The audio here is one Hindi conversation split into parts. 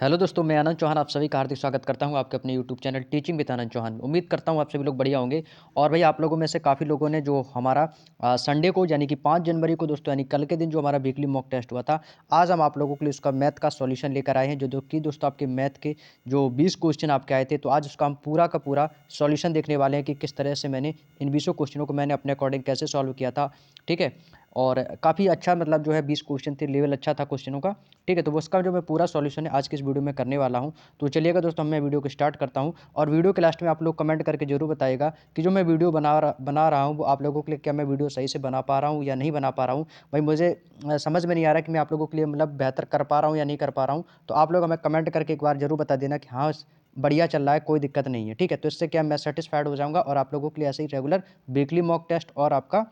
हेलो दोस्तों, मैं आनंद चौहान आप सभी का हार्दिक स्वागत करता हूं आपके अपने यूट्यूब चैनल टीचिंग विद आनंद चौहान। उम्मीद करता हूं आप सभी लोग बढ़िया होंगे। और भाई आप लोगों में से काफ़ी लोगों ने जो हमारा संडे को यानी कि 5 जनवरी को दोस्तों यानी कल के दिन जो हमारा वीकली मॉक टेस्ट हुआ था, आज हम आप लोगों के लिए उसका मैथ का सॉल्यूशन लेकर आए हैं। जो कि दोस्तों आपके मैथ के जो 20 क्वेश्चन आपके आए थे, तो आज उसका हम पूरा का पूरा सॉल्यूशन देखने वाले हैं कि किस तरह से मैंने इन 20 क्वेश्चनों को मैंने अपने अकॉर्डिंग कैसे सॉल्व किया था। ठीक है। और काफ़ी अच्छा मतलब जो है 20 क्वेश्चन थे, लेवल अच्छा था क्वेश्चनों का। ठीक है, तो उसका जो मैं पूरा सॉल्यूशन है आज की इस वीडियो में करने वाला हूं। तो चलिएगा दोस्तों, मैं वीडियो को स्टार्ट करता हूं। और वीडियो के लास्ट में आप लोग कमेंट करके जरूर बताइएगा कि जो मैं वीडियो बना रहा हूं वो आप लोगों के लिए क्या मैं वीडियो सही से बना पा रहा हूं या नहीं बना पा रहा हूं। भाई मुझे समझ में नहीं आ रहा कि मैं आप लोगों के लिए मतलब बेहतर कर पा रहा हूं या नहीं कर पा रहा हूं। तो आप लोग हमें कमेंट करके एक बार जरूर बता देना कि हाँ बढ़िया चल रहा है, कोई दिक्कत नहीं है। ठीक है, तो इससे क्या मैं सेटिस्फाइड हो जाऊंगा और आप लोगों के लिए ऐसे ही रेगुलर वीकली मॉक टेस्ट और आपका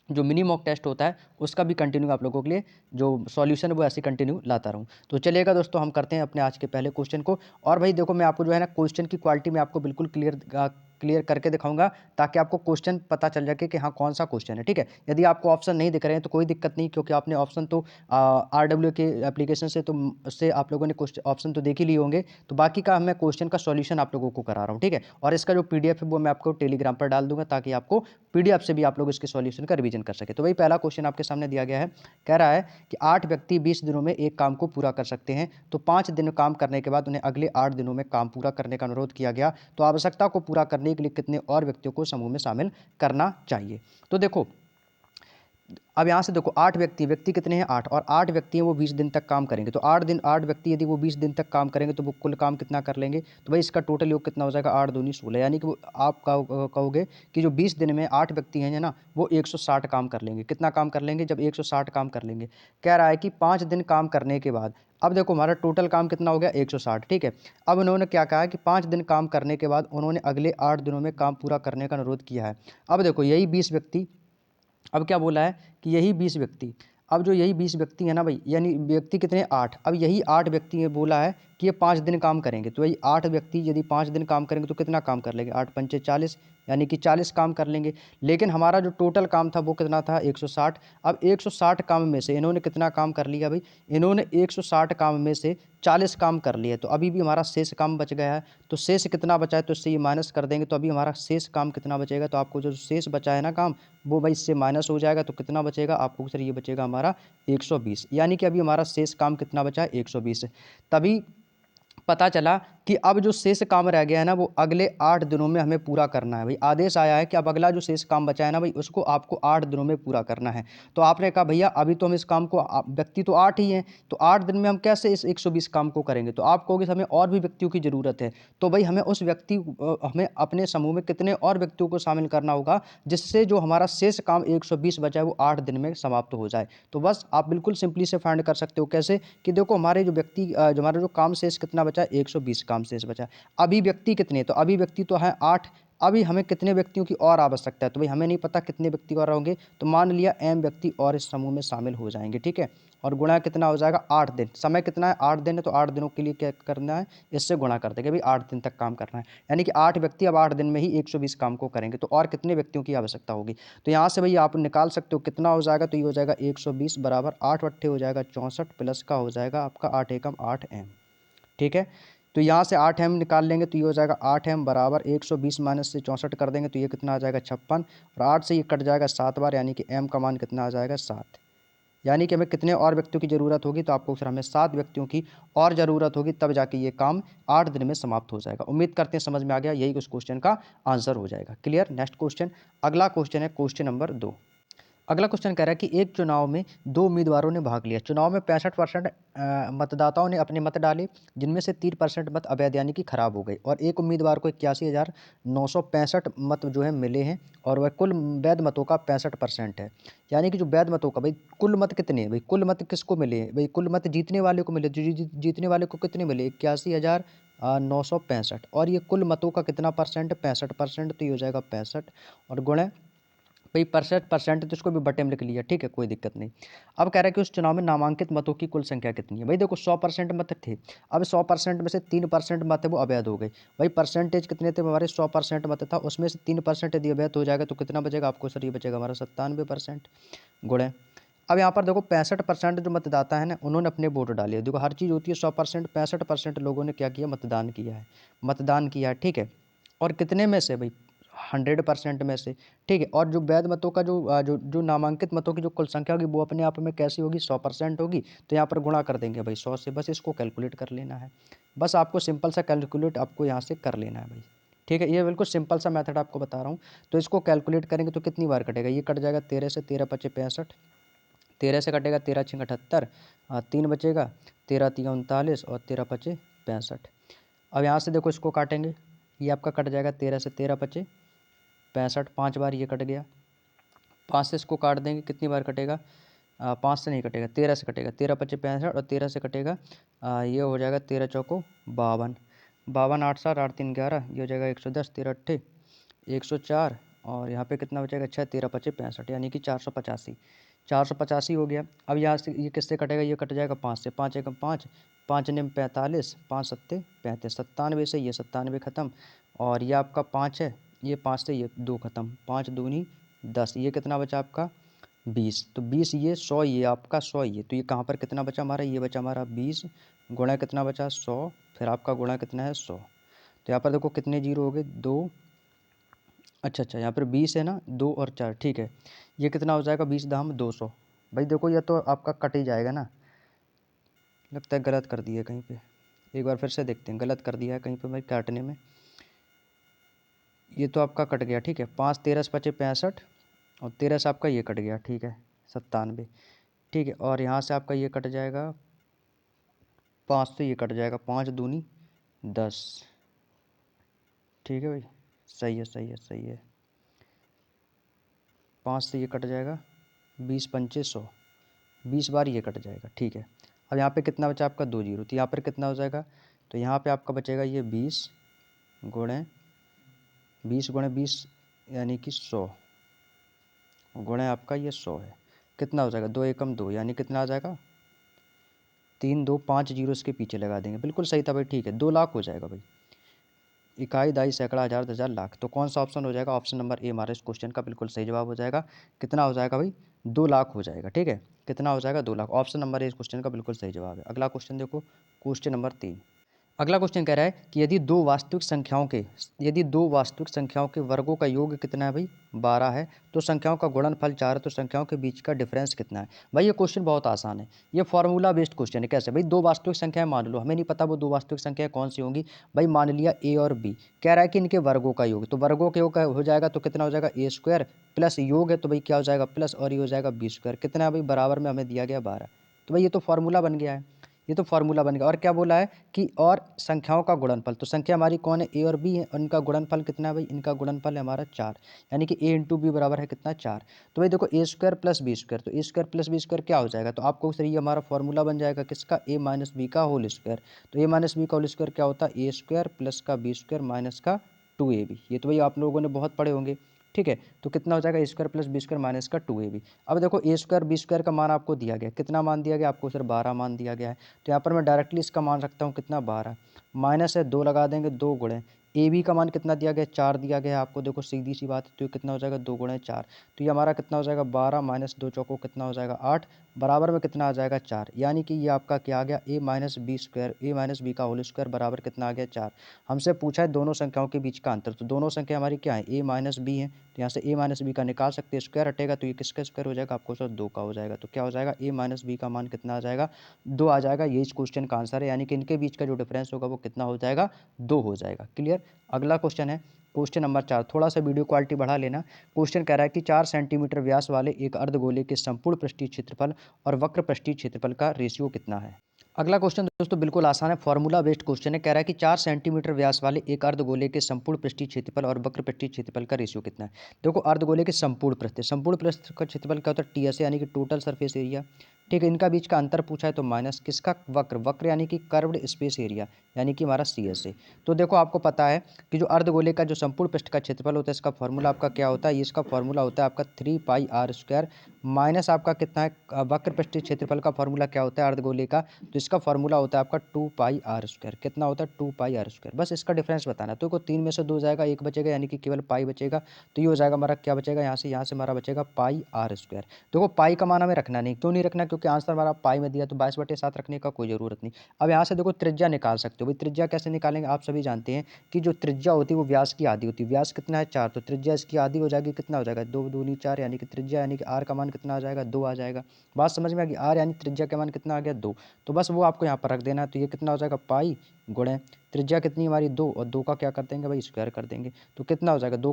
जो मिनी मॉक टेस्ट होता है उसका भी कंटिन्यू आप लोगों के लिए जो सॉल्यूशन है वो ऐसे कंटिन्यू लाता रहूँ। तो चलिएगा दोस्तों, हम करते हैं अपने आज के पहले क्वेश्चन को। और भाई देखो, मैं आपको जो है ना क्वेश्चन की क्वालिटी में आपको बिल्कुल क्लियर करके दिखाऊंगा, ताकि आपको क्वेश्चन पता चल जाए कि हाँ कौन सा क्वेश्चन है। ठीक है, यदि आपको ऑप्शन नहीं दिख रहे हैं तो कोई दिक्कत नहीं, क्योंकि आपने ऑप्शन तो RW के एप्लीकेशन से तो उससे आप लोगों ने ऑप्शन तो देख ही लिए होंगे। तो बाकी का मैं क्वेश्चन का सॉल्यूशन आप लोगों को करा रहा हूँ। ठीक है, और इसका जो PDF है वो मैं आपको टेलीग्राम पर डाल दूंगा, ताकि आपको PDF से भी आप लोग इसके सॉल्यूशन का रिवीजन कर सके। तो भाई पहला क्वेश्चन आपके सामने दिया गया है, कह रहा है कि 8 व्यक्ति 20 दिनों में एक काम को पूरा कर सकते हैं। तो 5 दिन काम करने के बाद उन्हें अगले 8 दिनों में काम पूरा करने का अनुरोध किया गया। तो आवश्यकता को पूरा करने के लिए कितने और व्यक्तियों को समूह में शामिल करना चाहिए। तो देखो, अब यहाँ से देखो 8 व्यक्ति कितने हैं 8, और 8 व्यक्ति हैं वो 20 दिन तक काम करेंगे। तो 8 दिन 8 व्यक्ति यदि वो 20 दिन तक काम करेंगे तो वो कुल काम कितना कर लेंगे। तो भाई इसका टोटल योग कितना हो जाएगा 8 दूनी 16, यानी कि वो आप कहोगे कि जो 20 दिन में 8 व्यक्ति हैं ना वो 160 काम कर लेंगे। कितना काम कर लेंगे, जब 160 काम कर लेंगे। कह रहा है कि 5 दिन काम करने के बाद, अब देखो हमारा टोटल काम कितना हो गया 160। ठीक है, अब उन्होंने क्या कहा कि 5 दिन काम करने के बाद उन्होंने अगले 8 दिनों में काम पूरा करने का अनुरोध किया है। अब देखो यही 20 व्यक्ति, अब क्या बोला है कि यही 20 व्यक्ति, अब जो यही 20 व्यक्ति हैं ना भाई, यानी व्यक्ति कितने 8, अब यही 8 व्यक्ति ने बोला है कि ये 5 दिन काम करेंगे। तो यही 8 व्यक्ति यदि 5 दिन काम करेंगे तो कितना काम कर लेंगे, 8 पंचे 40, यानी कि 40 काम कर लेंगे। लेकिन हमारा जो टोटल काम था वो कितना था 160। अब 160 काम में से इन्होंने कितना काम कर लिया भाई, इन्होंने 160 काम में से 40 काम कर लिए। तो अभी भी हमारा शेष काम बच गया है। तो शेष कितना बचा है, तो इससे ये माइनस कर देंगे। तो अभी हमारा शेष काम कितना बचेगा, तो आपको जो शेष बचा है ना काम, वो भाई इससे माइनस हो जाएगा। तो कितना बचेगा आपको, सर ये बचेगा हमारा 120, यानी कि अभी हमारा शेष काम कितना बचा है 120। तभी पता चला कि अब जो शेष काम रह गया है ना वो अगले 8 दिनों में हमें पूरा करना है। भाई आदेश आया है कि अब अगला जो शेष काम बचा है ना भाई उसको आपको 8 दिनों में पूरा करना है। तो आपने कहा भैया अभी तो हम इस काम को व्यक्ति तो 8 ही हैं, तो 8 दिन में हम कैसे इस 120 काम को करेंगे। तो आप कहोगे हमें और भी व्यक्तियों की ज़रूरत है। तो भाई हमें हमें अपने समूह में कितने और व्यक्तियों को शामिल करना होगा, जिससे जो हमारा शेष काम 120 बचा है वो 8 दिन में समाप्त हो जाए। तो बस आप बिल्कुल सिंपली से फाइंड कर सकते हो। कैसे कि देखो हमारे जो जो हमारा जो काम शेष कितना बचा है 120 काम शेष बचा है। अभी व्यक्ति कितने, तो अभी व्यक्ति तो है 8। अभी हमें कितने व्यक्तियों की और आवश्यकता है, तो भाई हमें नहीं पता कितने व्यक्ति और होंगे। तो मान लिया m व्यक्ति और इस समूह में शामिल हो जाएंगे। ठीक है, और गुणा कितना हो जाएगा 8 दिन, समय कितना है 8 दिन है। तो 8 दिनों के लिए क्या करना है, इससे गुणा कर देंगे भाई 8 दिन तक काम करना है। यानी कि 8 व्यक्ति अब 8 दिन में ही 120 काम को करेंगे। तो और कितने व्यक्तियों की आवश्यकता होगी, तो यहाँ से भाई आप निकाल सकते हो कितना हो जाएगा। तो ये हो जाएगा 120 बराबर 8 अट्ठे हो जाएगा 64 प्लस का हो जाएगा आपका 8 एकम 8 m। ठीक है, तो यहाँ से 8 m निकाल लेंगे तो ये हो जाएगा 8 m बराबर 120 माइनस से 64 कर देंगे तो ये कितना आ जाएगा 56, और 8 से ये कट जाएगा 7 बार, यानी कि m का मान कितना आ जाएगा 7। यानी कि हमें कितने और व्यक्तियों की ज़रूरत होगी, तो आपको सर हमें 7 व्यक्तियों की और ज़रूरत होगी, तब जाके ये काम 8 दिन में समाप्त हो जाएगा। उम्मीद करते हैं समझ में आ गया, यही उस क्वेश्चन का आंसर हो जाएगा। क्लियर। नेक्स्ट क्वेश्चन, अगला क्वेश्चन है क्वेश्चन नंबर 2। अगला क्वेश्चन कह रहा है कि एक चुनाव में 2 उम्मीदवारों ने भाग लिया। चुनाव में 65% मतदाताओं ने अपने मत डाले, जिनमें से 3% मत अवैध यानी कि खराब हो गए, और एक उम्मीदवार को 81,965 मत जो है मिले हैं, और वह कुल वैध मतों का 65% है। यानी कि जो वैध मतों का भाई कुल मत कितने हैं, भाई कुल मत किसको मिले हैं, भाई कुल मत जीतने वाले को मिले। जीतने वाले को कितने मिले 81,965, और ये कुल मतों का कितना परसेंट 65%, तो ये हो जाएगा 65 और गुणे भाई 65% तो इसको भी बटे में लिख लिया। ठीक है, कोई दिक्कत नहीं। अब कह रहा है कि उस चुनाव में नामांकित मतों की कुल संख्या कितनी है। भाई देखो 100% मत थे, अब 100% में से 3% मत है वो अवैध हो गए। भाई परसेंटेज कितने थे हमारे, 100% मत था, उसमें से 3% यदि अवैध हो जाएगा तो कितना बचेगा आपको, सर ये बचेगा हमारा 97%। गुणे अब यहाँ पर देखो 65% जो मतदाता है ना, उन्होंने अपने वोट डाले। देखो हर चीज़ होती है 100%, 65% लोगों ने क्या किया, मतदान किया है, मतदान किया है, ठीक है। और कितने में से भाई, 100% में से, ठीक है। और जो वैध मतों का जो नामांकित मतों की जो कुल संख्या होगी वो अपने आप में कैसी होगी, 100% होगी। तो यहाँ पर गुणा कर देंगे भाई 100 से, बस इसको कैलकुलेट कर लेना है। बस आपको सिंपल सा कैलकुलेट आपको यहाँ से कर लेना है भाई, ठीक है। ये बिल्कुल सिंपल सा मेथड आपको बता रहा हूँ। तो इसको कैलकुलेट करेंगे तो कितनी बार कटेगा, ये कट जाएगा 13 से, 13 पचे 65, 13 से कटेगा 13 छिंग 78, 3 बचेगा, 13 तिया 39 और 13 पचे 65। अब यहाँ से देखो इसको काटेंगे, ये आपका कट जाएगा 13 से, 13 पचे 65, 5 बार ये कट गया। 5 से इसको काट देंगे, कितनी बार कटेगा, 5 से नहीं कटेगा, 13 से कटेगा, 13 पचे 65 और 13 से कटेगा, ये हो जाएगा 13 चौको 52, 52 8 7 8 3 11, ये हो जाएगा 110, 13 अट्ठे 104 और यहाँ पे कितना बचेगा, 6 13 पचे 65, यानी कि 485, 485 हो गया। अब यहाँ से ये किससे कटेगा, ये कट जाएगा 5 से, 5 एकम 5, 5 निम 45, 5 सत्ते 35, 97 से ये 97 ख़त्म। और ये आपका 5 है, ये 5 से ये 2 ख़त्म, 5 दूनी 10, ये कितना बचा आपका 20। तो 20 ये 100 ये आपका 100 ये, तो ये कहाँ पर कितना बचा हमारा, ये बचा हमारा 20 गुणा कितना बचा 100, फिर आपका गुणा कितना है 100। तो यहाँ पर देखो कितने जीरो हो गए, 2, अच्छा यहाँ पर 20 है ना, 2 और 4, ठीक है। ये कितना हो जाएगा, 20 दाम 200। भाई देखो ये तो आपका कट ही जाएगा ना, लगता है गलत कर दिया कहीं पे, एक बार फिर से देखते हैं, गलत कर दिया है कहीं पे भाई काटने में। ये तो आपका कट गया, ठीक है। 5 13 पचे 65 और 13 से आपका ये कट गया, ठीक है, 97, ठीक है। और यहाँ से आपका ये कट जाएगा, 5 से ये कट जाएगा, 5 दूनी 10, ठीक है भाई, सही है सही है सही है। 5 से ये कट जाएगा, 20 पंचे 100, 20 बार ये कट जाएगा, ठीक है। अब यहाँ पे कितना बचा आपका 2 जीरो, तो यहाँ पर कितना हो जाएगा, तो यहाँ पे आपका बचेगा ये 20 गुणे 20 यानी कि 100 गुणे आपका ये 100 है, कितना हो जाएगा, 2 एकम 2, यानी कितना आ जाएगा 3 2 5 जीरो इसके पीछे लगा देंगे, बिल्कुल सही था भाई, ठीक है। 2 लाख हो जाएगा भाई, इकाई दाई सैकड़ा हज़ार 10,000 लाख। तो कौन सा ऑप्शन हो जाएगा, ऑप्शन नंबर ए हमारे इस क्वेश्चन का बिल्कुल सही जवाब हो जाएगा। कितना हो जाएगा भाई, 2 लाख हो जाएगा, ठीक है। कितना हो जाएगा, 2 लाख, ऑप्शन नंबर ए इस क्वेश्चन का बिल्कुल सही जवाब है। अगला क्वेश्चन देखो, क्वेश्चन नंबर 3। अगला क्वेश्चन कह रहा है कि यदि दो वास्तविक संख्याओं के वर्गों का योग कितना है भाई, 12 है, तो संख्याओं का गुणनफल 4 है, तो संख्याओं के बीच का डिफरेंस कितना है। भाई ये क्वेश्चन बहुत आसान है, ये फॉर्मूला बेस्ड क्वेश्चन है। कैसे भाई, दो वास्तविक संख्याएं मान लो, हमें नहीं पता वो दो वास्तविक संख्याएं कौन सी होंगी। भाई मान लिया ए और बी, कह रहा है कि इनके वर्गों का योग, तो वर्गों के योग हो जाएगा तो कितना हो जाएगा, ए स्क्वायर प्लस योग है तो भाई क्या हो जाएगा प्लस, और ये हो जाएगा बी स्क्वायर, कितना है भाई बराबर में हमें दिया गया 12। तो भाई ये तो फॉर्मूला बन गया है, ये तो फार्मूला बन गया। और क्या बोला है कि और संख्याओं का गुणनफल, तो संख्या हमारी कौन है, ए और बी है, और इनका गुणनफल कितना है भाई, इनका गुणनफल है हमारा 4, यानी कि ए इंटू बी बराबर है कितना 4। तो भाई देखो ए स्क्वायर प्लस बी स्क्वायर, तो ए स्क्वायर प्लस बी स्क्वायर क्या हो जाएगा, तो आपको सर ये हमारा फॉर्मूला बन जाएगा किसका, ए माइनस बी का होल स्क्वायर। तो ए माइनस बी का होल स्क्वायर क्या होता है, ए स्क्वायर प्लस का बी स्क्वायर माइनस का 2ab। ये तो भाई आप लोगों ने बहुत पढ़े होंगे, ठीक है। तो कितना हो जाएगा, A square plus B square minus का 2ab। अब देखो ए स्क्वायर बी स्क्वायर का मान आपको दिया गया, कितना मान दिया गया आपको सर, 12 मान दिया गया है। तो यहाँ पर मैं डायरेक्टली इसका मान रखता हूँ कितना, 12, माइनस है 2 लगा देंगे, 2 गुणे ए बी का मान कितना दिया गया, 4 दिया गया है आपको, देखो सीधी सी बात है। तो ये कितना हो जाएगा, 2 गुणे 4, तो ये हमारा कितना हो जाएगा 12 माइनस 2 चौको कितना हो जाएगा 8, बराबर में कितना आ जाएगा 4, यानी कि ये आपका क्या आ गया, ए माइनस बी स्क्वायर, ए माइनस बी का होल स्क्वायर बराबर कितना आ गया 4। हमसे पूछा है दोनों संख्याओं के बीच का अंतर, तो दोनों संख्या हमारी क्या है, ए माइनस बी है, तो यहाँ से ए माइनस बी का निकाल सकते हैं, स्क्वायर हटेगा तो ये किसका स्क्वायर हो जाएगा आपको सर, 2 का हो जाएगा। तो क्या हो जाएगा, ए माइनस बी का मान कितना आ जाएगा, 2 आ जाएगा। ये इस क्वेश्चन का आंसर है, यानी कि इनके बीच का जो डिफरेंस होगा वो कितना हो जाएगा, 2 हो जाएगा। क्लियर। अगला क्वेश्चन है क्वेश्चन नंबर 4, थोड़ा सा वीडियो क्वालिटी बढ़ा लेना। क्वेश्चन कह रहा है कि 4 सेंटीमीटर व्यास वाले एक अर्धगोले के संपूर्ण पृष्ठीय क्षेत्रफल और वक्र पृष्ठीय क्षेत्रफल का रेशियो कितना है। अगला क्वेश्चन दोस्तों बिल्कुल आसान है, फॉर्मूला बेस्ड क्वेश्चन है। कह रहा है कि 4 सेंटीमीटर व्यास वाले एक अर्धगोले के संपूर्ण पृष्ठीय क्षेत्रफल और वक्र पृष्ठीय क्षेत्रफल का रेशियो कितना है। देखो अर्धगोले के संपूर्ण पृष्ठ का क्षेत्रफल क्या होता है, टीएस यानी कि टोटल सरफेस एरिया, ठीक है, इनका बीच का अंतर पूछा है तो माइनस किसका, वक्र, वक्र यानी कि कर्व्ड स्पेस एरिया यानी कि हमारा सी एस ए। तो देखो आपको पता है कि जो अर्धगोले का जो संपूर्ण पृष्ठ का क्षेत्रफल होता है इसका फॉर्मूला आपका क्या होता है, ये इसका फॉर्मूला होता है आपका 3 पाई r² माइनस आपका कितना है, वक्र पृष्ठीय क्षेत्रफल का फॉर्मूला क्या होता है अर्धगोले का, तो इसका फॉर्मूला होता है आपका 2 पाई r²। कितना होता है 2 पाई r²। बस इसका डिफरेंस बताना। तो 3 में से 2 जाएगा, 1 बचेगा यानी कि केवल पाई बचेगा। तो ये हो जाएगा हमारा क्या बचेगा, यहाँ से हमारा बचेगा पाई r²। देखो पाई का मान हमें रखना नहीं, क्यों नहीं रखना, क्योंकि आंसर हमारा पाई में दिया तो 22/7 रखने का कोई ज़रूरत नहीं। अब यहाँ से देखो त्रिज्या निकाल सकते हो। भाई त्रिज्या कैसे निकालेंगे, आप सभी जानते हैं कि जो त्रिज्या होती है वो व्यास की आधी होती है। व्यास कितना है 4, तो त्रिज्या इसकी आधी हो जाएगी, कितना हो जाएगा 2 दूनी 4 यानी कि त्रिज्या यानी कि आर का मान कितना आ जाएगा 2 आ जाएगा। बात समझ में आ गई, आर यानी त्रिज्या का मान कितना आ गया 2। तो बस वो आपको यहाँ पर रख देना है। तो ये कितना हो जाएगा पाई गुणे त्रिज्या कितनी हमारी 2, और 2 का क्या कर देंगे भाई स्क्वायर कर देंगे। तो कितना हो जाएगा 2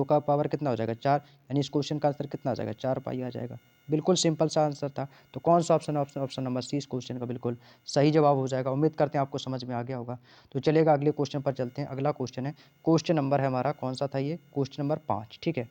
का पावर कितना हो जाएगा 4, यानी इस क्वेश्चन का आंसर कितना आ जाएगा 4 पाई आ जाएगा। बिल्कुल सिंपल सा आंसर था। तो कौन सा ऑप्शन नंबर सी इस क्वेश्चन का बिल्कुल सही जवाब हो जाएगा। उम्मीद करते हैं आपको समझ में आ गया होगा। तो चलेगा अगले क्वेश्चन पर चलते हैं। अगला क्वेश्चन है, क्वेश्चन नंबर है हमारा कौन सा था ये, क्वेश्चन नंबर 5। ठीक है,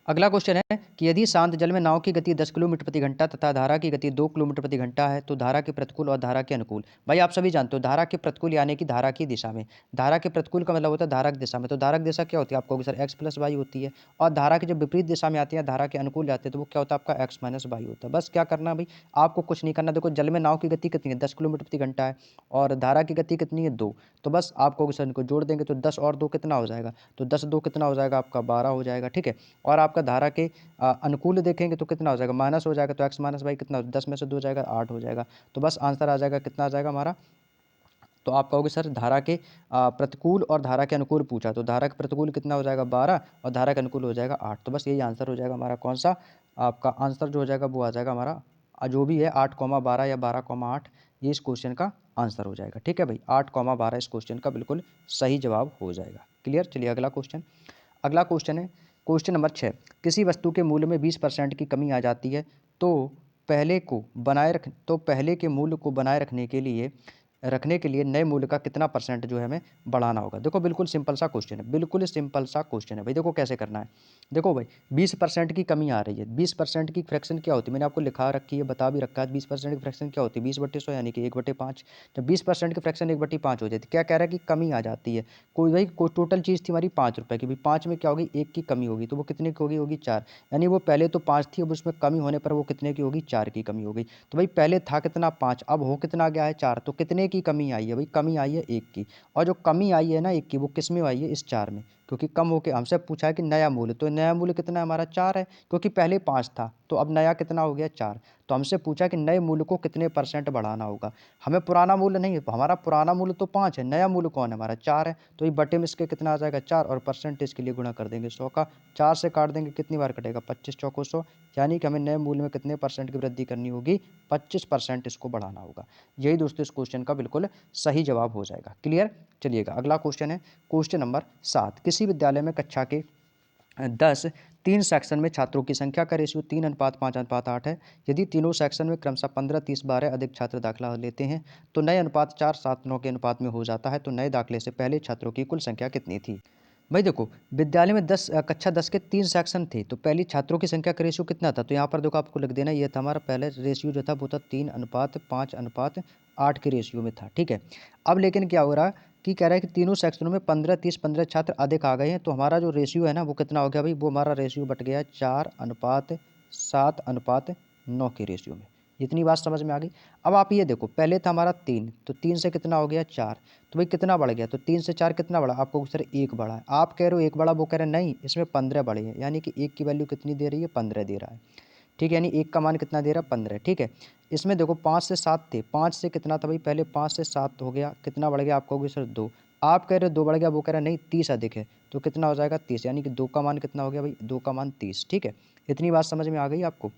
अगला क्वेश्चन है कि यदि शांत जल में नाव की गति 10 किलोमीटर प्रति घंटा तथा धारा की गति 2 किलोमीटर प्रति घंटा है तो धारा के प्रतिकूल और धारा के अनुकूल। भाई आप सभी जानते हो धारा के प्रतिकूल यानी कि धारा की दिशा में, धारा के प्रतिकूल का मतलब होता है धारा की दिशा में। तो धारा की दिशा क्या होती है आपको सर x+y होती है, और धारा की जब विपरीत दिशा में आती है धारा के अनुकूल जाते हैं तो वो क्या होता है आपका x-y होता है। बस क्या करना भाई, आपको कुछ नहीं करना। देखो जल में नाव की गति कितनी है 10 किलोमीटर प्रति घंटा है, और धारा की गति कितनी है 2। तो बस आपको सर इनको जोड़ देंगे तो 10 और 2 कितना हो जाएगा, तो 10 2 कितना हो जाएगा आपका 12 हो जाएगा। ठीक है, और आपका धारा के अनुकूल देखेंगे तो कितना हो जाएगा माइनस हो जाएगा, तो x-y कितना 10 में से 2 जाएगा 8 हो जाएगा। तो बस आंसर आ जाएगा कितना आ जाएगा हमारा, तो आप कहोगे सर धारा के प्रतिकूल और धारा के अनुकूल पूछा, तो धारा के प्रतिकूल कितना हो जाएगा 12 और धारा के अनुकूल हो जाएगा 8। तो बस यही आंसर हो जाएगा हमारा, कौन सा आपका आंसर जो हो जाएगा वो आ जाएगा हमारा जो भी है 8,12 या 12,8, ये इस क्वेश्चन का आंसर हो जाएगा। ठीक है भाई, 8,12 इस क्वेश्चन का बिल्कुल सही जवाब हो जाएगा। क्लियर, चलिए अगला क्वेश्चन। अगला क्वेश्चन है क्वेश्चन नंबर 6। किसी वस्तु के मूल्य में 20% की कमी आ जाती है तो पहले के मूल्य को बनाए रखने के लिए नए मूल्य का कितना परसेंट जो है हमें बढ़ाना होगा। देखो बिल्कुल सिंपल सा क्वेश्चन है, बिल्कुल सिंपल सा क्वेश्चन है भाई। देखो कैसे करना है, देखो भाई 20% की कमी आ रही है, 20% की फ्रैक्शन क्या होती है मैंने आपको लिखा रखी है, बता भी रखा है। 20% की फ्रैक्शन क्या होती है 20/100 यानी कि 1/5। जब 20% की फ्रैक्शन 1/5 हो जाती है, क्या कह रहा है कि कमी आ जाती है। कोई टोटल चीज़ थी हमारी 5 रुपये की, भाई 5 में क्या होगी 1 की कमी होगी, तो वो कितने की होगी 4। यानी वो पहले तो 5 थी, अब उसमें कमी होने पर वो कितने की होगी 4 की कमी होगी। तो भाई पहले था कितना 5, अब हो कितना गया है 4, तो कितने की कमी आई है भाई, कमी आई है 1 की। और जो कमी आई है ना 1 की, वो किस में आई है इस 4 में, क्योंकि कम होके हमसे पूछा है कि नया मूल्य, तो नया मूल्य कितना है हमारा 4 है, क्योंकि पहले 5 था तो अब नया कितना हो गया 4। तो हमसे पूछा कि नए मूल्य को कितने परसेंट बढ़ाना होगा। हमें पुराना मूल्य नहीं है, हमारा पुराना मूल्य तो 5 है, नया मूल्य कौन है हमारा 4 है। तो ये बटे में इसके कितना आ जाएगा 4, और परसेंटेज के लिए गुणा कर देंगे 100 का, 4 से काट देंगे कितनी बार कटेगा 25 चौको 100, यानी कि हमें नए मूल्य में कितने परसेंट की वृद्धि करनी होगी 25% इसको बढ़ाना होगा। यही दोस्तों इस क्वेश्चन का बिल्कुल सही जवाब हो जाएगा। क्लियर, चलिएगा अगला क्वेश्चन है क्वेश्चन नंबर 7। किसी विद्यालय में कक्षा के 10 3 सेक्शन में छात्रों की संख्या का रेशियो 3:5:8 है। यदि तीनों सेक्शन में क्रमशः 15, 30, 12 अधिक छात्र दाखिला लेते हैं तो नए अनुपात 4, 7, 9 के अनुपात में हो जाता है। तो नए दाखिले से पहले छात्रों की कुल संख्या कितनी थी। भाई देखो विद्यालय में कक्षा 10 के 3 सेक्शन थे, तो पहली छात्रों की संख्या का रेशियो कितना था, तो यहाँ पर देखो आपको लिख देना, ये था हमारा पहले रेशियो जो था वो था 3:5:8 के रेशियो में था। ठीक है, अब लेकिन क्या हो रहा है कि कह रहा है कि तीनों सेक्शनों में 15, 30, 15 छात्र अधिक आ गए हैं, तो हमारा जो रेशियो है ना वो कितना हो गया भाई, वो हमारा रेशियो बट गया 4:7:9 के रेशियो में। इतनी बात समझ में आ गई। अब आप ये देखो पहले था हमारा 3, तो 3 से कितना हो गया 4, तो भाई कितना बढ़ गया, तो 3 से 4 कितना बढ़ा, आपको सर 1 बढ़ा है। आप कह रहे हो 1 बढ़ा, वो कह रहे हैं नहीं इसमें 15 बढ़े हैं, यानी कि 1 की वैल्यू कितनी दे रही है 15 दे रहा है। ठीक है, यानी 1 का मान कितना दे रहा है 15। ठीक है, इसमें देखो 5 से 7 थे, 5 से कितना था भाई पहले 5 से 7 हो गया, कितना बढ़ गया आप कहोगे सर 2। आप कह रहे हो 2 बढ़ गया, वो कह रहा है नहीं 30 अधिक है, तो कितना हो जाएगा 30, यानी कि 2 का मान कितना हो गया भाई 2 का मान 30। ठीक है, इतनी बात समझ में आ गई आपको।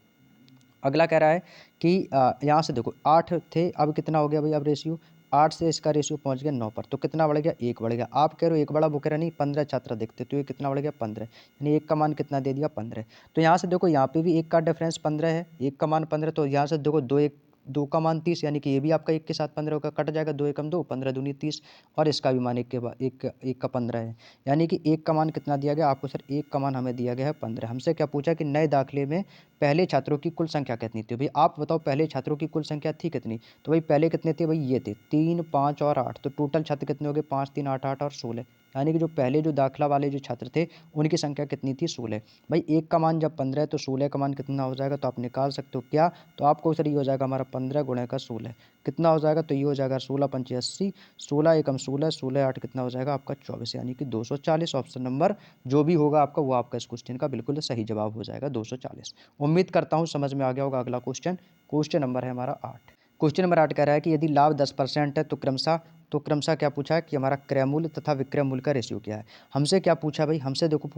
अगला कह रहा है कि यहाँ से देखो 8 थे, अब कितना हो गया भाई, अब रेशियो 8 से इसका रेशियो पहुँच गया 9 पर, तो कितना बढ़ गया 1 बढ़ गया। आप कह रहे हो 1 बढ़ा, वो कह रहा नहीं 15 छात्र देखते, तो ये कितना बढ़ गया 15, यानी 1 का मान कितना दे दिया 15। तो यहाँ से देखो यहाँ पे भी 1 का डिफरेंस 15 है, 1 का मान 15, तो यहाँ से देखो 2 1 2 का मान 30 यानी कि ये भी आपका 1 के साथ 15 का कट जाएगा, 2 एकम 2, 15 दूनी 30 और इसका भी मान 1 का 15 है। यानी कि 1 का मान कितना दिया गया आपको? सर 1 का मान हमें दिया गया है 15। हमसे क्या पूछा कि नए दाखिले में पहले छात्रों की कुल संख्या कितनी थी? भाई आप बताओ पहले छात्रों की कुल संख्या थी कितनी? तो भाई पहले कितने थे भाई? ये थे 3, 5 और 8। तो टोटल छात्र कितने हो गए? 5, 3, 8, 8 और 16। यानी कि जो पहले जो दाखिला वाले जो छात्र थे उनकी संख्या कितनी थी? 16। भाई 1 का मान जब 15 है तो 16 का मान कितना हो जाएगा? तो आप निकाल सकते हो क्या? तो आपको सर ये हो जाएगा हमारा 15 गुणे का 16 कितना हो जाएगा? तो ये हो जाएगा 16 पंचे 80, 16 एकम 16, 16 8 कितना हो जाएगा आपका? 24 यानी कि 240। ऑप्शन नंबर जो भी होगा आपका वो आपका इस क्वेश्चन का बिल्कुल सही जवाब हो जाएगा 240। उम्मीद करता हूँ समझ में आ गया होगा। अगला क्वेश्चन नंबर है हमारा 8। क्वेश्चन नंबर 8 कह रहा है कि यदि लाभ 10% है तो क्रमशः क्या पूछा है कि हमारा क्रय मूल्य तथा विक्रय मूल्य का रेशियो क्या है। हमसे क्या पूछा है भाई? हमसे देखो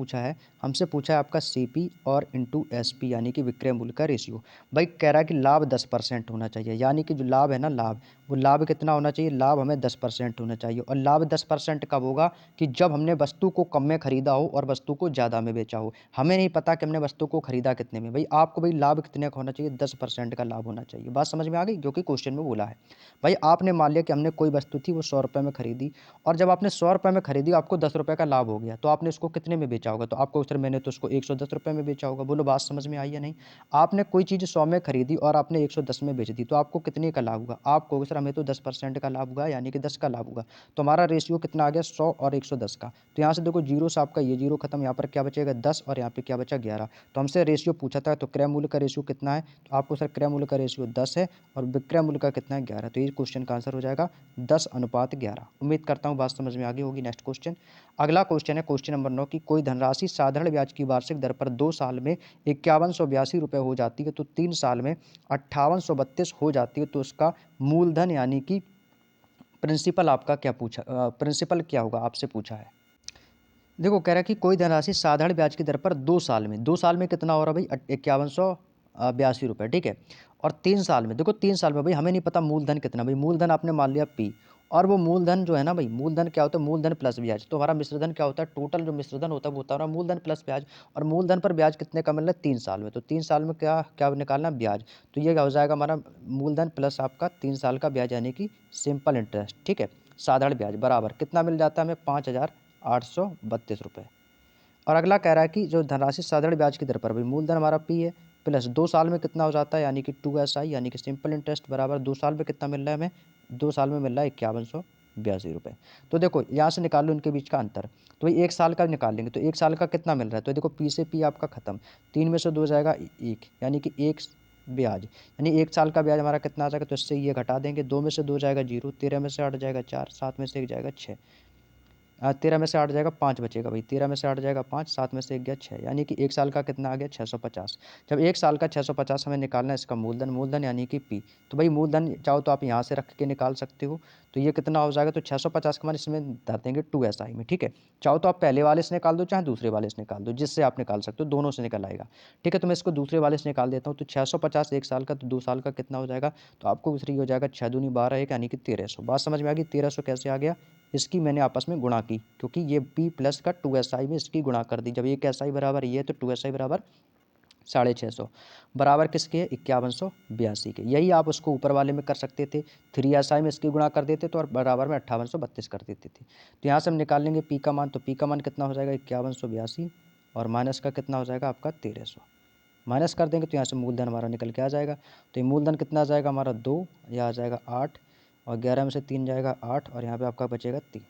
हमसे पूछा है आपका सीपी और इंटू एसपी यानी कि विक्रय मूल्य का रेशियो। भाई कह रहा है कि लाभ 10% होना चाहिए, यानी कि जो लाभ है ना लाभ, वो लाभ कितना होना चाहिए? लाभ हमें 10% होना चाहिए। और लाभ 10% कब होगा? कि जब हमने वस्तु को कम में खरीदा हो और वस्तु को ज़्यादा में बेचा हो। हमें नहीं पता कि हमने वस्तु को खरीदा कितने में। भाई आपको भाई लाभ कितने का होना चाहिए? 10% का लाभ होना चाहिए। बात समझ में आ गई? जो कि क्वेश्चन में बोला है। भाई आपने मान लिया कि हमने कोई वस्तु थी वो 100 रुपये में खरीदी, और जब आपने 100 रुपये में खरीदी आपको 10 रुपये का लाभ हो गया, तो आपने उसको कितने में बेचा होगा? तो आपको सर मैंने तो उसको 110 रुपये में बेचा होगा। बोलो बात समझ में आई या नहीं? आपने कोई चीज़ 100 में खरीदी और आपने 110 में बेच दी, तो आपको कितने का लाभ हुआ? आपको सर हमें तो 10% का लाभ हुआ, यानी कि 10 का लाभ हुआ। तो हमारा रेशियो कितना आ गया? 100 और 110 का। तो यहाँ से देखो जीरो से आपका ये जीरो खत्म, यहाँ पर क्या बचेगा? 10 और यहाँ पे क्या बचा? 11। तो हमसे रेशियो पूछा था, तो क्रय मूल्य का रेशियो कितना है? तो आपको सर क्रय मूल्य का रेशियो 10 है और विक्रय मूल्य का कितना है? 11। तो ये क्वेश्चन का आंसर हो जाएगा 10:11। उम्मीद करता हूँ बात समझ में आ गई होगी। नेक्स्ट क्वेश्चन, अगला क्वेश्चन है क्वेश्चन नंबर 9 की कोई धनराशि साधारण ब्याज की वार्षिक दर पर 2 साल में 5182 रुपये हो जाती है, तो 3 साल में 5832 हो जाती है, तो उसका मूलधन यानी कि प्रिंसिपल आपका क्या पूछा, प्रिंसिपल क्या होगा आपसे पूछा है। देखो कह रहा है कि कोई धनराशि साधारण ब्याज की दर पर 2 साल में कितना हो रहा है भाई? 5182 रुपये, ठीक है। और 3 साल में, देखो 3 साल में भाई हमें नहीं पता मूलधन कितना। भाई मूलधन आपने मान लिया पी, और वो मूलधन जो है ना भाई, मूलधन क्या होता है? मूलधन प्लस ब्याज। तो हमारा मिश्रधन क्या होता है? टोटल जो मिश्रधन होता है वो होता है मूलधन प्लस ब्याज। और मूलधन पर ब्याज कितने का मिल रहा है? 3 साल में। तो 3 साल में क्या क्या निकालना? ब्याज। तो ये क्या हो जाएगा हमारा? मूलधन प्लस आपका 3 साल का ब्याज यानी कि सिंपल इंटरेस्ट, ठीक है। साधारण ब्याज बराबर कितना मिल जाता है हमें? 5832 रुपये। और अगला कह रहा है कि जो धनराशि साधारण ब्याज की दर पर भाई मूलधन हमारा पी है, प्लस 2 साल में कितना हो जाता है? यानी कि 2SI यानी कि सिंपल इंटरेस्ट बराबर 2 साल में कितना मिल रहा है हमें? 2 साल में मिल रहा है 5182 रुपये। तो देखो यहाँ से निकाल लो इनके बीच का अंतर। तो भाई 1 साल का निकाल लेंगे, तो 1 साल का कितना मिल रहा है? तो देखो पी से पी आपका खत्म, 3 में से 2 जाएगा 1, यानी कि 1 ब्याज, यानी 1 साल का ब्याज हमारा कितना आ जाएगा? तो इससे ये घटा देंगे, 2 में से 2 जाएगा 0, 13 में से 8 जाएगा 4, 7 में से 1 जाएगा 6, 13 में से 8 जाएगा 5 बचेगा भाई, 13 में से 8 जाएगा 5, 7 में से 1 गया 6, यानी कि 1 साल का कितना आ गया? 650। जब 1 साल का 650 हमें निकालना है इसका मूलधन यानी कि पी। तो भाई मूलधन चाहो तो आप यहाँ से रख के निकाल सकते हो। तो ये कितना हो जाएगा? तो 650 का मान इसमें धर देंगे 2SI में, ठीक है। चाहो तो आप पहले वाले से निकाल दो चाहे दूसरे वाले से निकाल दो, जिससे आप निकाल सकते हो, दोनों से निकल आएगा, ठीक है। तो मैं इसको दूसरे वाले से निकाल देता हूँ। तो 650 1 साल का, तो 2 साल का कितना हो जाएगा? तो आपको दूसरी हो जाएगा 6 दूनी 12 1 यानी कि 1300। बात समझ में आ गई? 1300 कैसे आ गया? इसकी मैंने आपस में गुणा की, क्योंकि ये P प्लस का 2SI में इसकी गुणा कर दी। जब 1 SI बराबर ये है तो 2SI बराबर 650 बराबर किसके? 5182 के। यही आप उसको ऊपर वाले में कर सकते थे, 3SI में इसकी गुणा कर देते तो और बराबर में 5832 कर देते थे। तो यहाँ से हम निकाल लेंगे पी का मान। तो पी का मान कितना हो जाएगा? 5182, और माइनस का कितना हो जाएगा आपका? 1300। माइनस कर देंगे तो यहाँ से मूलधन हमारा निकल के आ जाएगा। तो ये मूलधन कितना आ जाएगा हमारा? 2, यह आ जाएगा 8, और 11 में से 3 जाएगा 8, और यहाँ पे आपका बचेगा 3,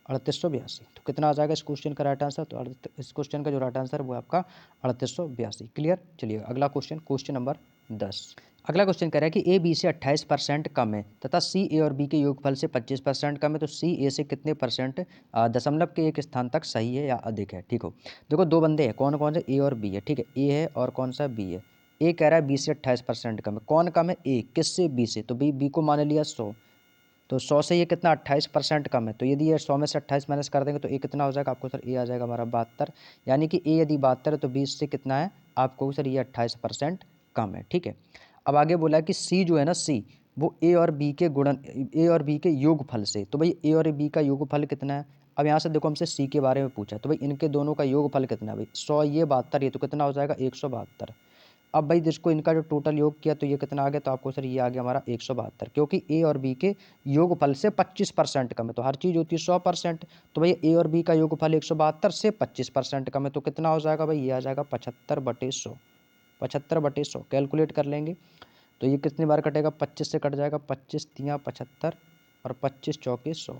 3882। तो कितना आ जाएगा इस क्वेश्चन का राइट आंसर? तो इस क्वेश्चन का जो राइट आंसर वो आपका 3882। क्लियर? चलिए अगला क्वेश्चन नंबर 10। अगला क्वेश्चन कह रहा है कि ए बी से 28% कम है तथा सी ए और बी के योगफल से 25% कम है, तो सी ए से कितने परसेंट दशमलव के एक स्थान तक सही है या अधिक है? ठीक हो, देखो दो बंदे हैं, कौन कौन से? ए और बी है, ठीक है। ए है और कौन सा? बी है। ए कह रहा है बी से 28% कम है। कौन कम है? ए। किससे? बी से। तो बी को मान लिया 100, तो 100 से ये कितना? 28% कम है। तो यदि ये 100 में से 28 माइनस कर देंगे तो ए कितना हो जाएगा आपको? सर ए आ जाएगा हमारा 72, यानी कि ए यदि 72 है तो 20 से कितना है आपको? सर ये 28% कम है, ठीक है। अब आगे बोला कि सी जो है ना, सी वो ए और बी के गुणन, ए और बी के योगफल से। तो भाई ए और बी का योगफल कितना है? अब यहाँ से देखो हमसे सी के बारे में पूछा, तो भाई इनके दोनों का योगफल कितना है भाई? 100 ये 72, ये तो कितना हो जाएगा? 172। अब भाई जिसको इनका जो टोटल योग किया तो ये कितना आ गया, तो आपको सर ये आ गया हमारा 172, क्योंकि ए और बी के योगफल से 25% कम है, तो हर चीज़ होती है 100%, तो भाई ए और बी का योगफल 172 से 25% कम है, तो कितना हो जाएगा भाई, ये आ जाएगा 75/100, 75/100 कैलकुलेट कर लेंगे तो ये कितनी बार कटेगा, 25 से कट जाएगा, 25 तियाँ 75 और 25 चौके 100,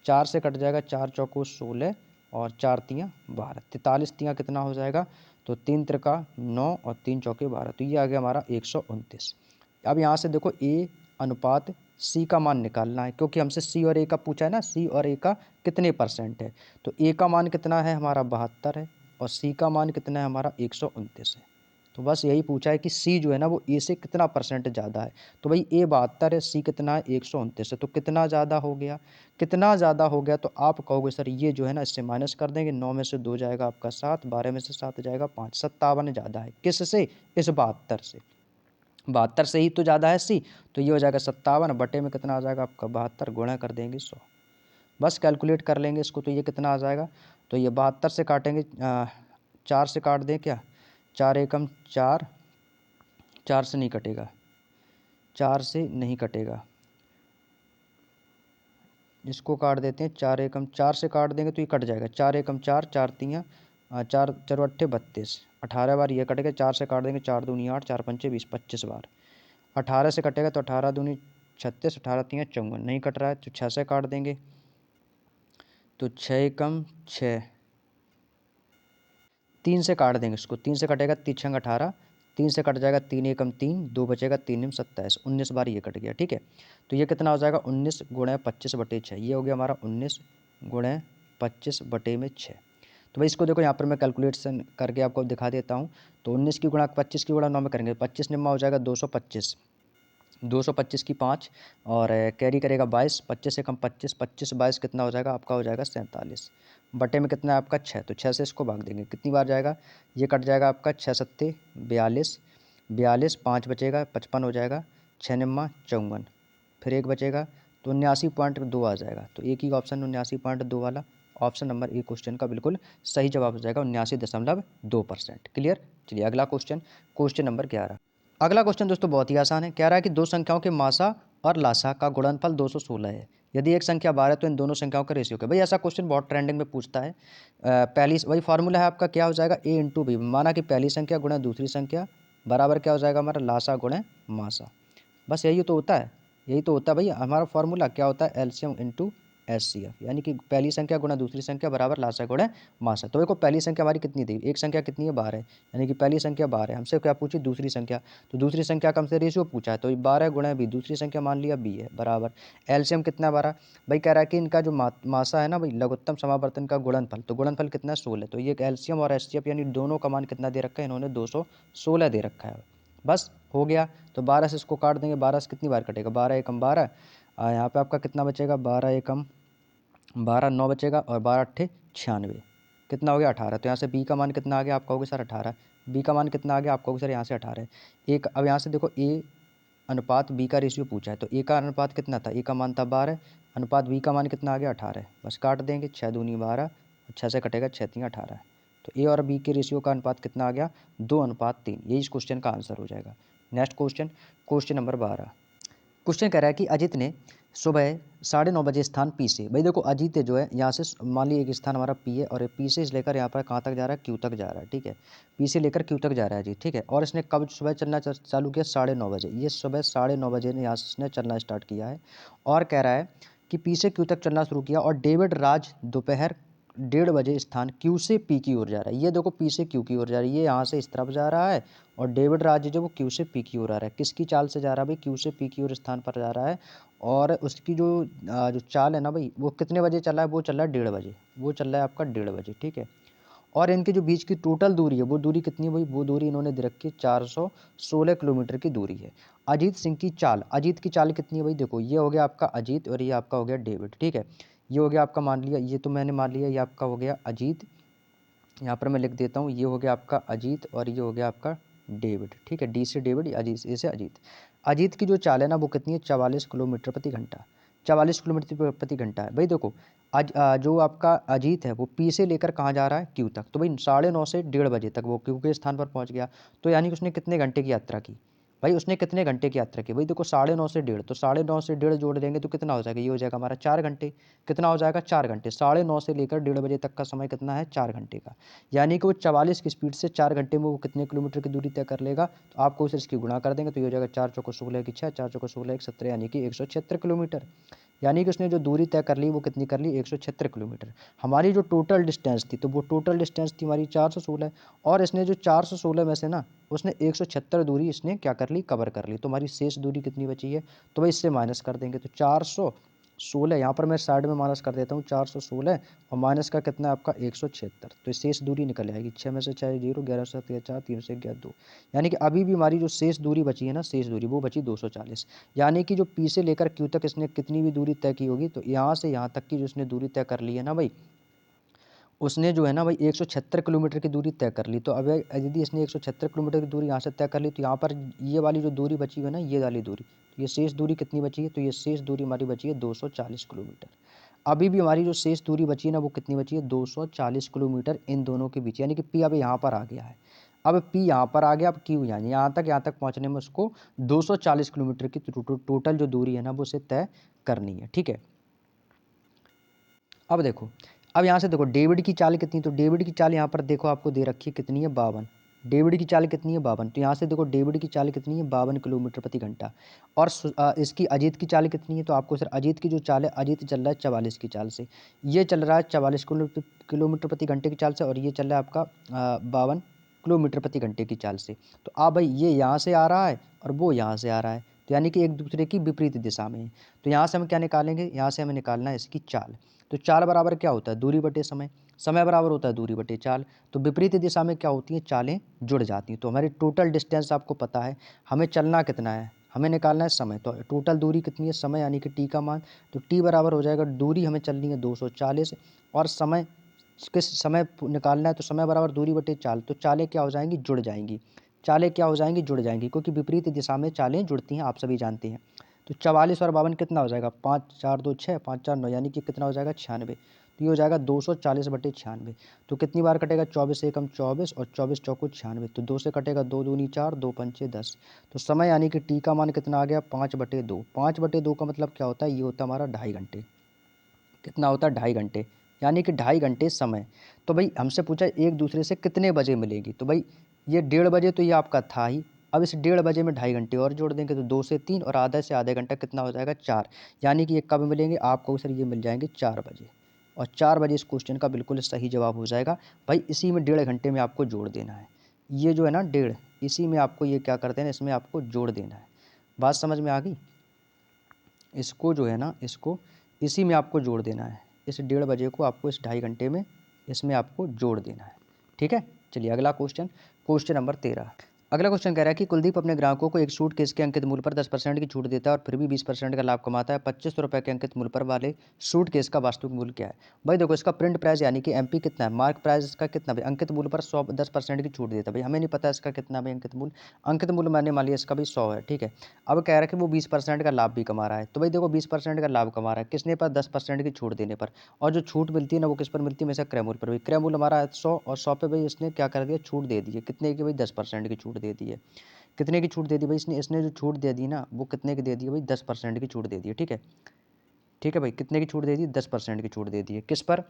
4 से कट जाएगा, 4 चौको 16 और 4 तियाँ 12, 43 तियाँ कितना हो जाएगा, तो 3 त्रिका 9 और 3 चौके 12, तो ये आ गया हमारा 129। अब यहाँ से देखो ए अनुपात सी का मान निकालना है, क्योंकि हमसे सी और ए का पूछा है ना, सी और ए का कितने % है, तो ए का मान कितना है हमारा 72 है और सी का मान कितना है हमारा 129 है। तो बस यही पूछा है कि सी जो है ना वो ए से कितना % ज़्यादा है, तो भाई ए 72 है, सी कितना है 129 है, तो कितना ज़्यादा हो गया, कितना ज़्यादा हो गया, तो आप कहोगे सर ये जो है ना इससे माइनस कर देंगे, 9 में से 2 जाएगा आपका 7, 12 में से 7 जाएगा 5, 57 ज़्यादा है किससे, इस 72 से, 72 से ही तो ज़्यादा है सी, तो ये हो जाएगा 57 बटे में कितना आ जाएगा आपका 72 गुणा कर देंगे 100, बस कैलकुलेट कर लेंगे इसको, तो ये कितना आ जाएगा, तो ये 72 से काटेंगे 4 से काट दें क्या, 4 एकम 4, 4 से नहीं कटेगा, 4 से नहीं कटेगा, इसको काट देते हैं, 4 एकम 4 से काट देंगे तो ये कट जाएगा, 4 एकम 4, 4 तियाँ 4 चरवट्ठे 32, 18 बार ये कटेगा, 4 से काट देंगे, 4 दूनी 8, 4 पंचे 20, 25 बार, 18 से कटेगा तो 18 दूनी 36, 18 तियाँ 54, नहीं कट रहा है तो 6 से काट देंगे, तो 6 एकम 6, 3 से काट देंगे इसको, 3 से कटेगा 3 छंग 18, 3 से कट जाएगा, 3 एकम 3, 2 बचेगा, 3 निम 27, 19 बार ये कट गया, ठीक है, तो ये कितना हो जाएगा 19 गुणे 25/6, ये हो गया हमारा 19 गुणे 25/6। तो भाई इसको देखो यहाँ पर मैं कैलकुलेशन करके आपको दिखा देता हूँ, तो 19 की गुणा 25 की गुणा 9 में करेंगे, 25 निम्मा हो जाएगा 225, 225 की 5 और कैरी करेगा 22, 25 से कम 25, 25 22 कितना हो जाएगा आपका, हो जाएगा 47, बटे में कितना है आपका 6, तो 6 से इसको भाग देंगे, कितनी बार जाएगा, ये कट जाएगा आपका 6 सत्ते 42, 42 5 बचेगा 55 हो जाएगा, 6 निम्मा 54, फिर एक बचेगा तो 79.2 आ जाएगा, तो एक ही ऑप्शन 79.2 वाला ऑप्शन नंबर ए क्वेश्चन का बिल्कुल सही जवाब हो जाएगा, 79.2%। क्लियर। चलिए अगला क्वेश्चन, क्वेश्चन नंबर 11। अगला क्वेश्चन दोस्तों बहुत ही आसान है, कह रहा है कि दो संख्याओं के मासा और लासा का गुणनफल 216 है, यदि एक संख्या 12 है तो इन दोनों संख्याओं का रेशियो क्या। भाई ऐसा क्वेश्चन बहुत ट्रेंडिंग में पूछता है। पहली वही फार्मूला है आपका, क्या हो जाएगा ए इंटू बी, माना कि पहली संख्या गुणा दूसरी संख्या बराबर क्या हो जाएगा हमारा लासा गुणा मासा, बस यही तो होता है, यही तो होता है भाई हमारा फार्मूला, क्या होता है एलसीएम इंटू एचसीएफ, यानी कि पहली संख्या गुणा दूसरी संख्या बराबर लासा गुणा मासा। तो देखो पहली संख्या हमारी कितनी दी, एक संख्या कितनी है 12 है, यानी कि पहली संख्या 12 है, हमसे क्या पूछी दूसरी संख्या, तो दूसरी संख्या का हमसे रेशियो पूछा है, तो 12 गुणा बी, दूसरी संख्या मान लिया बी है बराबर एलसीएम कितना 12, भाई कह रहा है कि इनका जो मासा है ना भाई लघुत्तम समावर्तन का गुणनफल, तो गुणनफल कितना 16, तो ये एलसीएम और एचसीएफ यानी दोनों का मान कितना दे रखा है इन्होंने 216 दे रखा है, बस हो गया। तो 12 से इसको काट देंगे, 12 से कितनी बार कटेगा, 12 एकम 12, यहाँ पे आपका कितना बचेगा 12 एकम 12 9 बचेगा और 12 अट्ठे 96, कितना हो गया 18, तो यहाँ से बी का मान कितना आ गया आप कहोगे सर 18, बी का मान कितना आ गया आप कहोगे सर यहाँ से 18 एक। अब यहाँ से देखो ए अनुपात बी का रेशियो पूछा है, तो ए का अनुपात कितना था, ए का मान था 12, अनुपात बी का मान कितना आ गया 18, बस काट देंगे 6 दूनी 12, 6 से कटेगा 6 3 18, तो ए और बी के रेशियो का अनुपात कितना आ गया 2:3, यही इस क्वेश्चन का आंसर हो जाएगा। Next question, question number 12। Question कह रहा है कि अजित ने सुबह 9:30 बजे स्थान पी से, भाई देखो अजित जो है यहाँ से मान लीजिए एक स्थान हमारा पी है और पी से लेकर यहाँ पर कहाँ तक जा रहा है क्यू तक जा रहा है, ठीक है, पी से लेकर क्यू तक जा रहा है अजित, ठीक है, और इसने कब सुबह चलना चालू किया 9:30 बजे, ये सुबह 9:30 बजे ने यहाँ से इसने चलना स्टार्ट किया है, और कह रहा है कि पी से क्यू तक चलना शुरू किया और डेविड राज दोपहर 1:30 बजे स्थान क्यू से पी की ओर जा रहा है, ये देखो पी से क्यू की ओर जा रही है, ये यहाँ से इस तरफ जा रहा है और डेविड राज जो वो क्यू से पी की ओर आ रहा है, किसकी चाल से जा रहा है भाई क्यू से पी की ओर स्थान पर जा रहा है, और उसकी जो चाल है ना भाई वो कितने बजे चल रहा है, वो चल रहा है 1:30 बजे, वो चल रहा है आपका 1:30 बजे, ठीक है, और इनके जो बीच की टोटल दूरी है वो दूरी कितनी है भाई, वो दूरी इन्होंने दे रखी है 416 किलोमीटर की दूरी है। अजीत सिंह की चाल, अजीत की चाल कितनी है भाई, देखो ये हो गया आपका अजीत और ये आपका हो गया डेविड, ठीक है, ये हो गया आपका मान लिया, ये तो मैंने मान लिया ये आपका हो गया अजीत, यहाँ पर मैं लिख देता हूँ ये हो गया आपका अजीत और ये हो गया आपका डेविड, ठीक है, डी से डेविड, अजीत ए से अजीत। अजीत की जो चाल है ना वो कितनी है 44 किलोमीटर प्रति घंटा, 44 किलोमीटर प्रति घंटा है। भाई देखो आज जो आपका अजीत है वो पी से लेकर कहाँ जा रहा है, क्यू तक। तो भाई 9:30 से 1:30 बजे तक वो क्यू के स्थान पर पहुँच गया। तो यानी कि उसने कितने घंटे की यात्रा की, भाई उसने कितने घंटे की यात्रा की। भाई देखो 9:30 से 1:30, तो 9:30 से 1:30 जोड़ देंगे तो कितना हो जाएगा, ये हो जाएगा हमारा 4 घंटे। कितना हो जाएगा, 4 घंटे। 9:30 से लेकर 1:30 बजे तक का समय कितना है, 4 घंटे का। यानी कि वो 44 की स्पीड से 4 घंटे में वो कितने किलोमीटर की दूरी तय कर लेगा। तो आपको उसे इसकी गुणा कर देंगे तो ये हो जाएगा 4 चौको 16 की 6, 4 चौको 16 की 17, यानी कि 176 किलोमीटर। यानी कि उसने जो दूरी तय कर ली वो कितनी कर ली, 176 किलोमीटर। हमारी जो टोटल डिस्टेंस थी, तो वो टोटल डिस्टेंस थी हमारी 416, और इसने जो 416 में से ना उसने 176 दूरी इसने क्या कर ली, कवर कर ली। तो हमारी शेष दूरी कितनी बची है, तो भाई इससे माइनस कर देंगे। तो 416, यहाँ पर मैं साइड में माइनस कर देता हूँ, 416 और माइनस का कितना है आपका 176, तो शेष दूरी निकल आएगी। 6 में से 4 0, 11 से 7 4, 3 से 11 2, यानी कि अभी भी हमारी जो शेष दूरी बची है ना, शेष दूरी वो बची 240। यानी कि जो पी से लेकर क्यू तक इसने कितनी भी दूरी तय की होगी, तो यहाँ से यहाँ तक की जो इसने दूरी तय कर ली है ना भाई, उसने जो है ना भाई 176 किलोमीटर की दूरी तय कर ली। तो अब यदि इसने 176 किलोमीटर की दूरी यहाँ से तय कर ली, तो यहाँ पर ये वाली जो दूरी बची हुई है ना, ये वाली दूरी, तो ये शेष दूरी कितनी बची है, तो ये शेष दूरी हमारी बची है 240 किलोमीटर। अभी भी हमारी जो शेष दूरी बची है ना वो कितनी बची है, 240 किलोमीटर इन दोनों के बीच। यानी कि पी अब यहाँ पर आ गया है, अब पी यहाँ पर आ गया, अब क्यू यहाँ तक पहुँचने में उसको 240 किलोमीटर की टोटल जो दूरी है ना वो उसे तय करनी है। ठीक है, अब देखो, अब यहाँ से देखो डेविड की चाल कितनी, तो डेविड की चाल यहाँ पर देखो आपको दे रखी है कितनी है, 52। डेविड की चाल कितनी है, 52। तो यहाँ से देखो डेविड की चाल कितनी है, 52 किलोमीटर प्रति घंटा। और इसकी अजीत की चाल कितनी है, तो आपको सर अजीत की जो चाल है, अजीत चल रहा है 44 की चाल से, ये चल रहा है 44 किलोमीटर प्रति घंटे की चाल से, और ये चल रहा है आपका 52 किलोमीटर प्रति घंटे की चाल से। तो आप भाई ये यहाँ से आ रहा है और वो यहाँ से आ रहा है, तो यानी कि एक दूसरे की विपरीत दिशा में है। तो यहाँ से हम क्या निकालेंगे, यहाँ से हमें निकालना है इसकी चाल। तो चाल बराबर क्या होता है, दूरी बटे समय, समय बराबर होता है दूरी बटे चाल। तो विपरीत दिशा में क्या होती है, चालें जुड़ जाती हैं। तो हमारी टोटल डिस्टेंस आपको पता है, हमें चलना कितना है, हमें निकालना है समय। तो टोटल दूरी कितनी है, समय यानी कि टी का मान, तो टी बराबर हो जाएगा, दूरी हमें चलनी है 240 और समय किस समय निकालना है, तो समय बराबर दूरी बटे चाल। तो चालें क्या हो जाएंगी, जुड़ जाएंगी। चालें क्या हो जाएंगी, जुड़ जाएंगी, क्योंकि विपरीत दिशा में चालें जुड़ती हैं, आप सभी जानते हैं। तो 44 और 52 कितना हो जाएगा, 5 4 2 6, 5 4 9, यानी कि कितना हो जाएगा 96। तो ये हो जाएगा 240 बटे 96। तो कितनी बार कटेगा, 24 से कम 24 और 24 चौको 96। तो 2 से कटेगा 2 दूनी 4, 2 पंचे 10। तो समय यानी कि टी का मान कितना आ गया, 5/2। 5/2 का मतलब क्या होता है, ये होता है हमारा 2.5 घंटे। कितना होता है, 2.5 घंटे, यानी कि 2.5 घंटे समय। तो भाई हमसे पूछा एक दूसरे से कितने बजे मिलेगी, तो भाई ये 1:30 बजे तो ये आपका था ही। अब इस 1:30 बजे में 2.5 घंटे और जोड़ देंगे, तो 2 से 3 और आधा से आधा घंटा कितना हो जाएगा, 4। यानी कि ये कब मिलेंगे आपको, सर ये मिल जाएंगे 4 बजे। और 4 बजे इस क्वेश्चन का बिल्कुल सही जवाब हो जाएगा। भाई इसी में 1.5 घंटे में आपको जोड़ देना है, ये जो है ना 1.5, इसी में आपको ये क्या करते हैं, इसमें आपको जोड़ देना है। बात समझ में आ गई, इसको जो है ना, इसको इसी में आपको जोड़ देना है। इस 1:30 बजे को आपको इस 2.5 घंटे में इसमें आपको जोड़ देना है। ठीक है, चलिए अगला क्वेश्चन, क्वेश्चन नंबर 13। अगला क्वेश्चन कह रहा है कि कुलदीप अपने ग्राहकों को एक सूटकेस के अंकित मूल्य पर 10% की छूट देता है और फिर भी 20% का लाभ कमाता है। 2500 रुपये के अंकित मूल्य पर वाले सूटकेस का वास्तविक मूल्य क्या है। भाई देखो इसका प्रिंट प्राइस यानी कि एमपी कितना है, मार्क प्राइस इसका कितना, भाई अंकित मूल्य पर 10% की छूट देता है। भाई हमें नहीं पता इसका कितना भाई अंकित मूल्य, अंकित मूल्य मैंने मान लिया इसका भी 100 है। ठीक है, अब कह रहा है कि वो 20% का लाभ भी कमा रहा है। तो भाई देखो 20% का लाभ कमा रहा है किसने पर, 10% की छूट देने पर। और जो छूट मिलती है ना वो किस पर मिलती है, हमेशा क्रय मूल्य पर। भाई क्रय मूल्य हमारा है 100 और 100 पे भाई इसने क्या कर दिया, छूट दे दी है, कितने की भाई 10% की छूट दे दी है। कितने की छूट दे दी भाई, इसने जो छूट दे दी ना वो कितने की दे दी है भाई, 10% की छूट दे दी है। ठीक है, ठीक है भाई, कितने की छूट दे दी, 10% की छूट दे दी है, किस पर,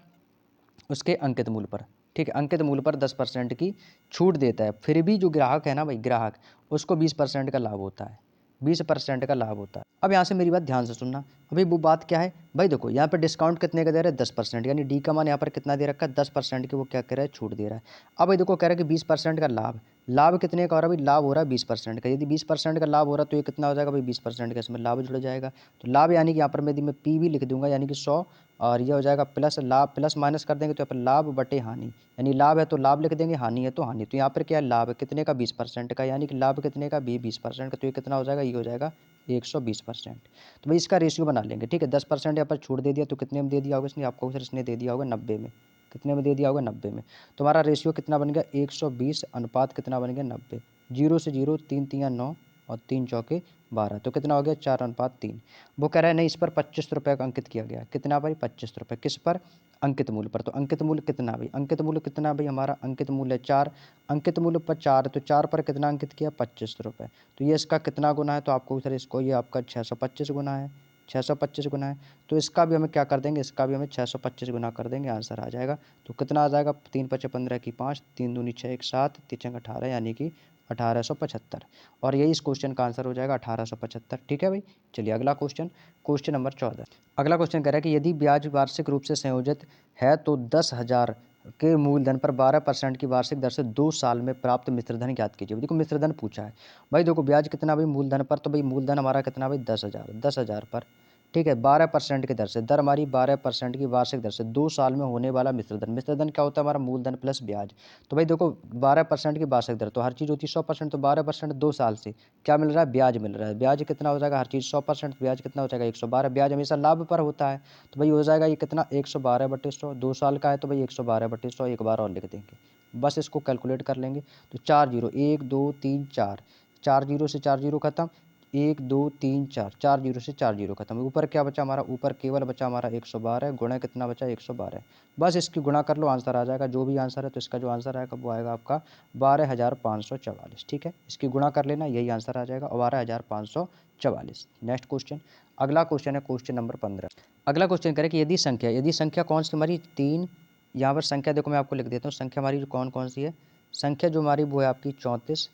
उसके अंकित मूल्य पर। ठीक है, अंकित मूल्य पर 10% की छूट देता है, फिर भी जो ग्राहक है ना भाई, ग्राहक उसको 20% का लाभ होता है, 20% का लाभ होता है। अब यहाँ से मेरी बात ध्यान से सुनना, अभी वो बात क्या है भाई, देखो यहाँ पर डिस्काउंट कितने का दे रहा है, 10%, यानी डी का मान यहाँ पर कितना दे रखा है, 10% की वो क्या कह रहा है, छूट दे रहा है। अब भाई देखो कह रहा है कि 20% का लाभ, लाभ कितने का हो रहा है भाई, लाभ हो रहा है 20% का। यदि 20% का लाभ हो रहा है तो ये कितना हो जाएगा भाई, 20% का इसमें लाभ जुड़ जाएगा। तो लाभ यानी कि यहाँ पर यदि मैं पी भी लिख दूंगा, यानी कि 100, और ये हो जाएगा प्लस लाभ, प्लस माइनस कर देंगे तो यहाँ पर लाभ बटे हानि, यानी लाभ है तो लाभ लिख देंगे, हानि है तो हानि। तो यहाँ पर क्या है, लाभ कितने का, 20% का, यानी कि लाभ कितने का भी 20% का। तो ये कितना हो जाएगा, ये हो जाएगा 120%। तो भाई इसका रेशियो बना लेंगे। ठीक है, 10% यहाँ पर छूट दे दिया तो कितने में दे दिया होगा इसने आपको, सर इसने दे दिया होगा 90 में। कितने में दे दिया होगा, 90 में। तो हमारा रेशियो कितना बन गया, 120 अनुपात कितना बन गया, 90। 0 से 0, 3 3 9, और 3 चौके 12, तो कितना हो गया 4:3। वो कह रहा है नहीं इस पर 25 रुपये का अंकित किया गया। कितना भाई 25 रुपये, किस पर, अंकित मूल्य पर। तो अंकित मूल्य कितना भाई, अंकित मूल्य कितना भाई, हमारा अंकित मूल्य 4, अंकित मूल्य पर 4, तो 4 पर कितना अंकित किया 25 रुपये। तो ये इसका कितना गुना है, तो आपको सर इसको ये आपका 625 गुना है, 625 गुना है। तो इसका भी हमें क्या कर देंगे, इसका भी हमें 625 गुना कर देंगे, आंसर आ जाएगा। तो कितना आ जाएगा, 3 × 5 = 15 की 5, 3 दूनी 6 1 7, 3 × 18 यानी कि 1875। और यही इस क्वेश्चन का आंसर हो जाएगा 1875। ठीक है भाई, चलिए अगला क्वेश्चन, क्वेश्चन नंबर 14। अगला क्वेश्चन कह रहा है कि यदि ब्याज वार्षिक रूप से संयोजित है तो 10,000 के मूलधन पर 12% की वार्षिक दर से 2 साल में प्राप्त मिश्रधन ज्ञात कीजिए। देखो मिश्रधन पूछा है भाई, देखो ब्याज कितना भाई मूलधन पर, तो भाई मूलधन हमारा कितना भाई 10,000, 10,000 पर, ठीक है 12% की दर से, दर हमारी 12% की वार्षिक दर से 2 साल में होने वाला मिश्रधन। मिश्रधन क्या होता है, हमारा मूलधन प्लस ब्याज। तो भाई देखो 12% की वार्षिक दर, तो हर चीज़ होती है 100%, तो 12% 2 साल से क्या मिल रहा है, ब्याज मिल रहा है। ब्याज कितना हो जाएगा, हर चीज़ 100%, ब्याज कितना हो जाएगा 112। ब्याज हमेशा लाभ पर होता है, तो भाई हो जाएगा ये कितना 112/100, 2 साल का है तो भाई 112/100 एक बार और लिख देंगे, बस इसको कैलकुलेट कर लेंगे। तो 4 जीरो, 1 2 3 4, 4 जीरो से 4 जीरो खत्म, 1 2 3 4, 4 जीरो से 4 जीरो खत्म। ऊपर क्या बचा हमारा, ऊपर केवल बचा हमारा 112, गुणा कितना बचा 112। बस इसकी गुणा कर लो, आंसर आ जाएगा जो भी आंसर है। तो इसका जो आंसर आएगा वो आएगा आपका 12,544। ठीक है, इसकी गुणा कर लेना, यही आंसर आ जाएगा 12,544। नेक्स्ट क्वेश्चन, अगला क्वेश्चन है क्वेश्चन नंबर 15। अगला क्वेश्चन करें कि यदि संख्या कौन सी हमारी 3, यहाँ पर संख्या देखो मैं आपको लिख देता हूँ, संख्या हमारी जो कौन कौन सी है, संख्या जो हमारी वो है आपकी 34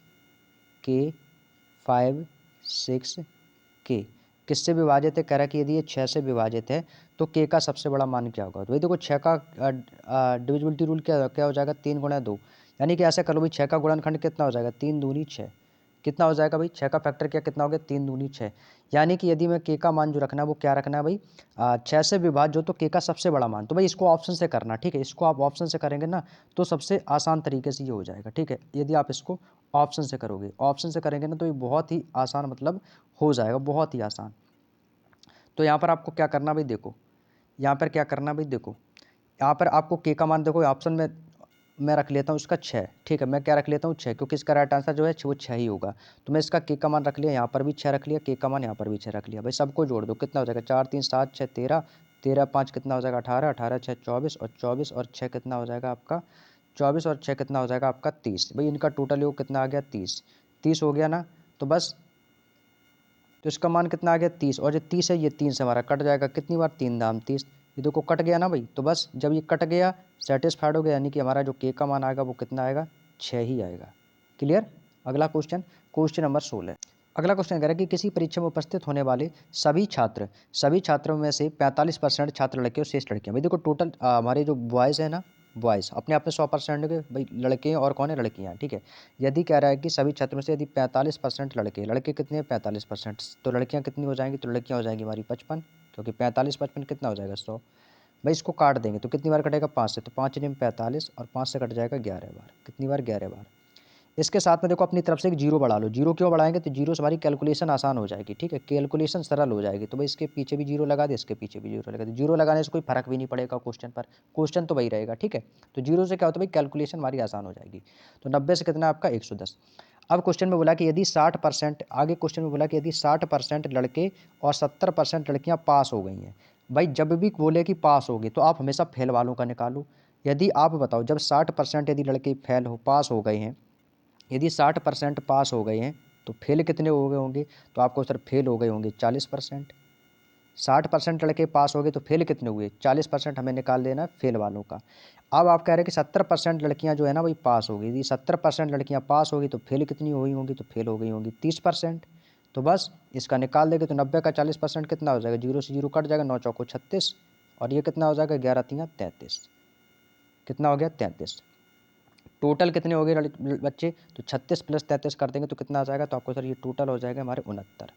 के 5 6 के किससे विभाजित है, कह रहा है कि यदि ये 6 से विभाजित है तो के का सबसे बड़ा मान क्या होगा। तो ये देखो 6 का डिविजिबिलिटी रूल क्या क्या हो जाएगा, 3 × 2, यानी कि ऐसा कर लो भाई 6 का गुणनखंड कितना हो जाएगा, 3 दूनी 6। कितना हो जाएगा भाई, 6 का फैक्टर क्या कितना हो गया, 3 दूनी 6। यानी कि यदि मैं के का मान जो रखना है वो क्या रखना है भाई, 6 से विभाज्य जो, तो के का सबसे बड़ा मान। तो भाई इसको ऑप्शन से करना, ठीक है, इसको आप ऑप्शन से करेंगे ना तो सबसे आसान तरीके से ये हो जाएगा। ठीक है, यदि आप इसको ऑप्शन से करोगे, ऑप्शन से करेंगे ना तो ये बहुत ही आसान मतलब हो जाएगा, बहुत ही आसान। तो यहाँ पर आपको क्या करना भाई, देखो यहाँ पर क्या करना भाई, देखो यहाँ पर आपको के का मान देखो ऑप्शन में मैं रख लेता हूँ उसका 6। ठीक है, मैं क्या रख लेता हूँ 6, क्योंकि इसका राइट आंसर जो है वो 6 ही होगा। तो मैं इसका के का मान रख लिया, यहाँ पर भी 6 रख लिया, के का मान यहाँ पर भी 6 रख लिया। भाई सबको जोड़ दो, कितना हो जाएगा 4 3 7 6 13, 13 5 कितना हो जाएगा 18, 18 6 24, और 24 और 6 कितना हो जाएगा आपका 24 और 6 कितना हो जाएगा आपका 30। भाई इनका टोटल योग कितना आ गया 30, 30 हो गया ना। तो बस तो इसका मान कितना आ गया 30, और जो 30 है ये 3 से हमारा कट जाएगा, कितनी बार 3 दाम 30, ये देखो कट गया ना भाई। तो बस जब ये कट गया सेटिस्फाइड हो गया, यानी कि हमारा जो के का मान आएगा वो कितना आएगा 6 ही आएगा। क्लियर। अगला क्वेश्चन, क्वेश्चन नंबर 16। अगला क्वेश्चन कह रहा है कि किसी परीक्षा में उपस्थित होने वाले सभी छात्रों में से 45% छात्र लड़के और शेष लड़कियां। भाई देखो टोटल हमारे जो बॉयज़ है ना, बॉयज़ अपने आप में 100% के भाई लड़के हैं और कौन है लड़कियां। ठीक है, यदि कह रहा है कि सभी छात्रों में से यदि 45% लड़के, लड़के कितने हैं 45%, तो लड़कियां कितनी हो जाएंगी, तो लड़कियां हो जाएंगी हमारी 55, क्योंकि 45 55 कितना हो जाएगा 100। भाई इसको काट देंगे तो कितनी बार कटेगा 5 से, तो 5 में 45 और 5 से कट जाएगा 11 बार, कितनी बार 11 बार। इसके साथ में देखो अपनी तरफ से एक जीरो बढ़ा लो, जीरो क्यों बढ़ाएंगे, तो जीरो से हमारी कैलकुलेशन आसान हो जाएगी। ठीक है, कैलकुलेशन सरल हो जाएगी। तो भाई इसके पीछे भी जीरो लगा दे, इसके पीछे भी जीरो लगा दे, जीरो लगाने से कोई फर्क भी नहीं पड़ेगा क्वेश्चन पर, क्वेश्चन तो वही रहेगा। ठीक है, तो जीरो से क्या होता है भाई कैलकुलेशन हमारी आसान हो जाएगी। तो 90 से कितना आपका 110। अब क्वेश्चन में बोला कि यदि 60%, आगे क्वेश्चन में बोला कि यदि 60% लड़के और 70% लड़कियां पास हो गई हैं। भाई जब भी बोले कि पास होगी तो आप हमेशा फेल वालों का निकालो। यदि आप बताओ जब 60% यदि लड़के फेल हो पास हो गए हैं, यदि 60% पास हो गए हैं तो फेल कितने हो गए होंगे, तो आपको सर फेल हो गए होंगे 40%। 60% लड़के पास हो गए तो फेल कितने हुए 40%, हमें निकाल देना फेल वालों का। अब आप कह रहे हैं कि 70% लड़कियां जो है ना वही पास हो गई, यदि 70% लड़कियां पास होगी तो फेल कितनी हुई होंगी, तो फेल हो गई होंगी 30%। तो बस इसका निकाल देंगे तो 90 का 40% कितना हो जाएगा, जीरो से जीरो कट जाएगा, 9 चौको 36, और ये कितना हो जाएगा 11 तियाँ 33, कितना हो गया 33। टोटल कितने हो गए बच्चे, तो 36 + 33 कर देंगे तो कितना आ जाएगा, तो आपको सर ये टोटल हो जाएगा हमारे 69।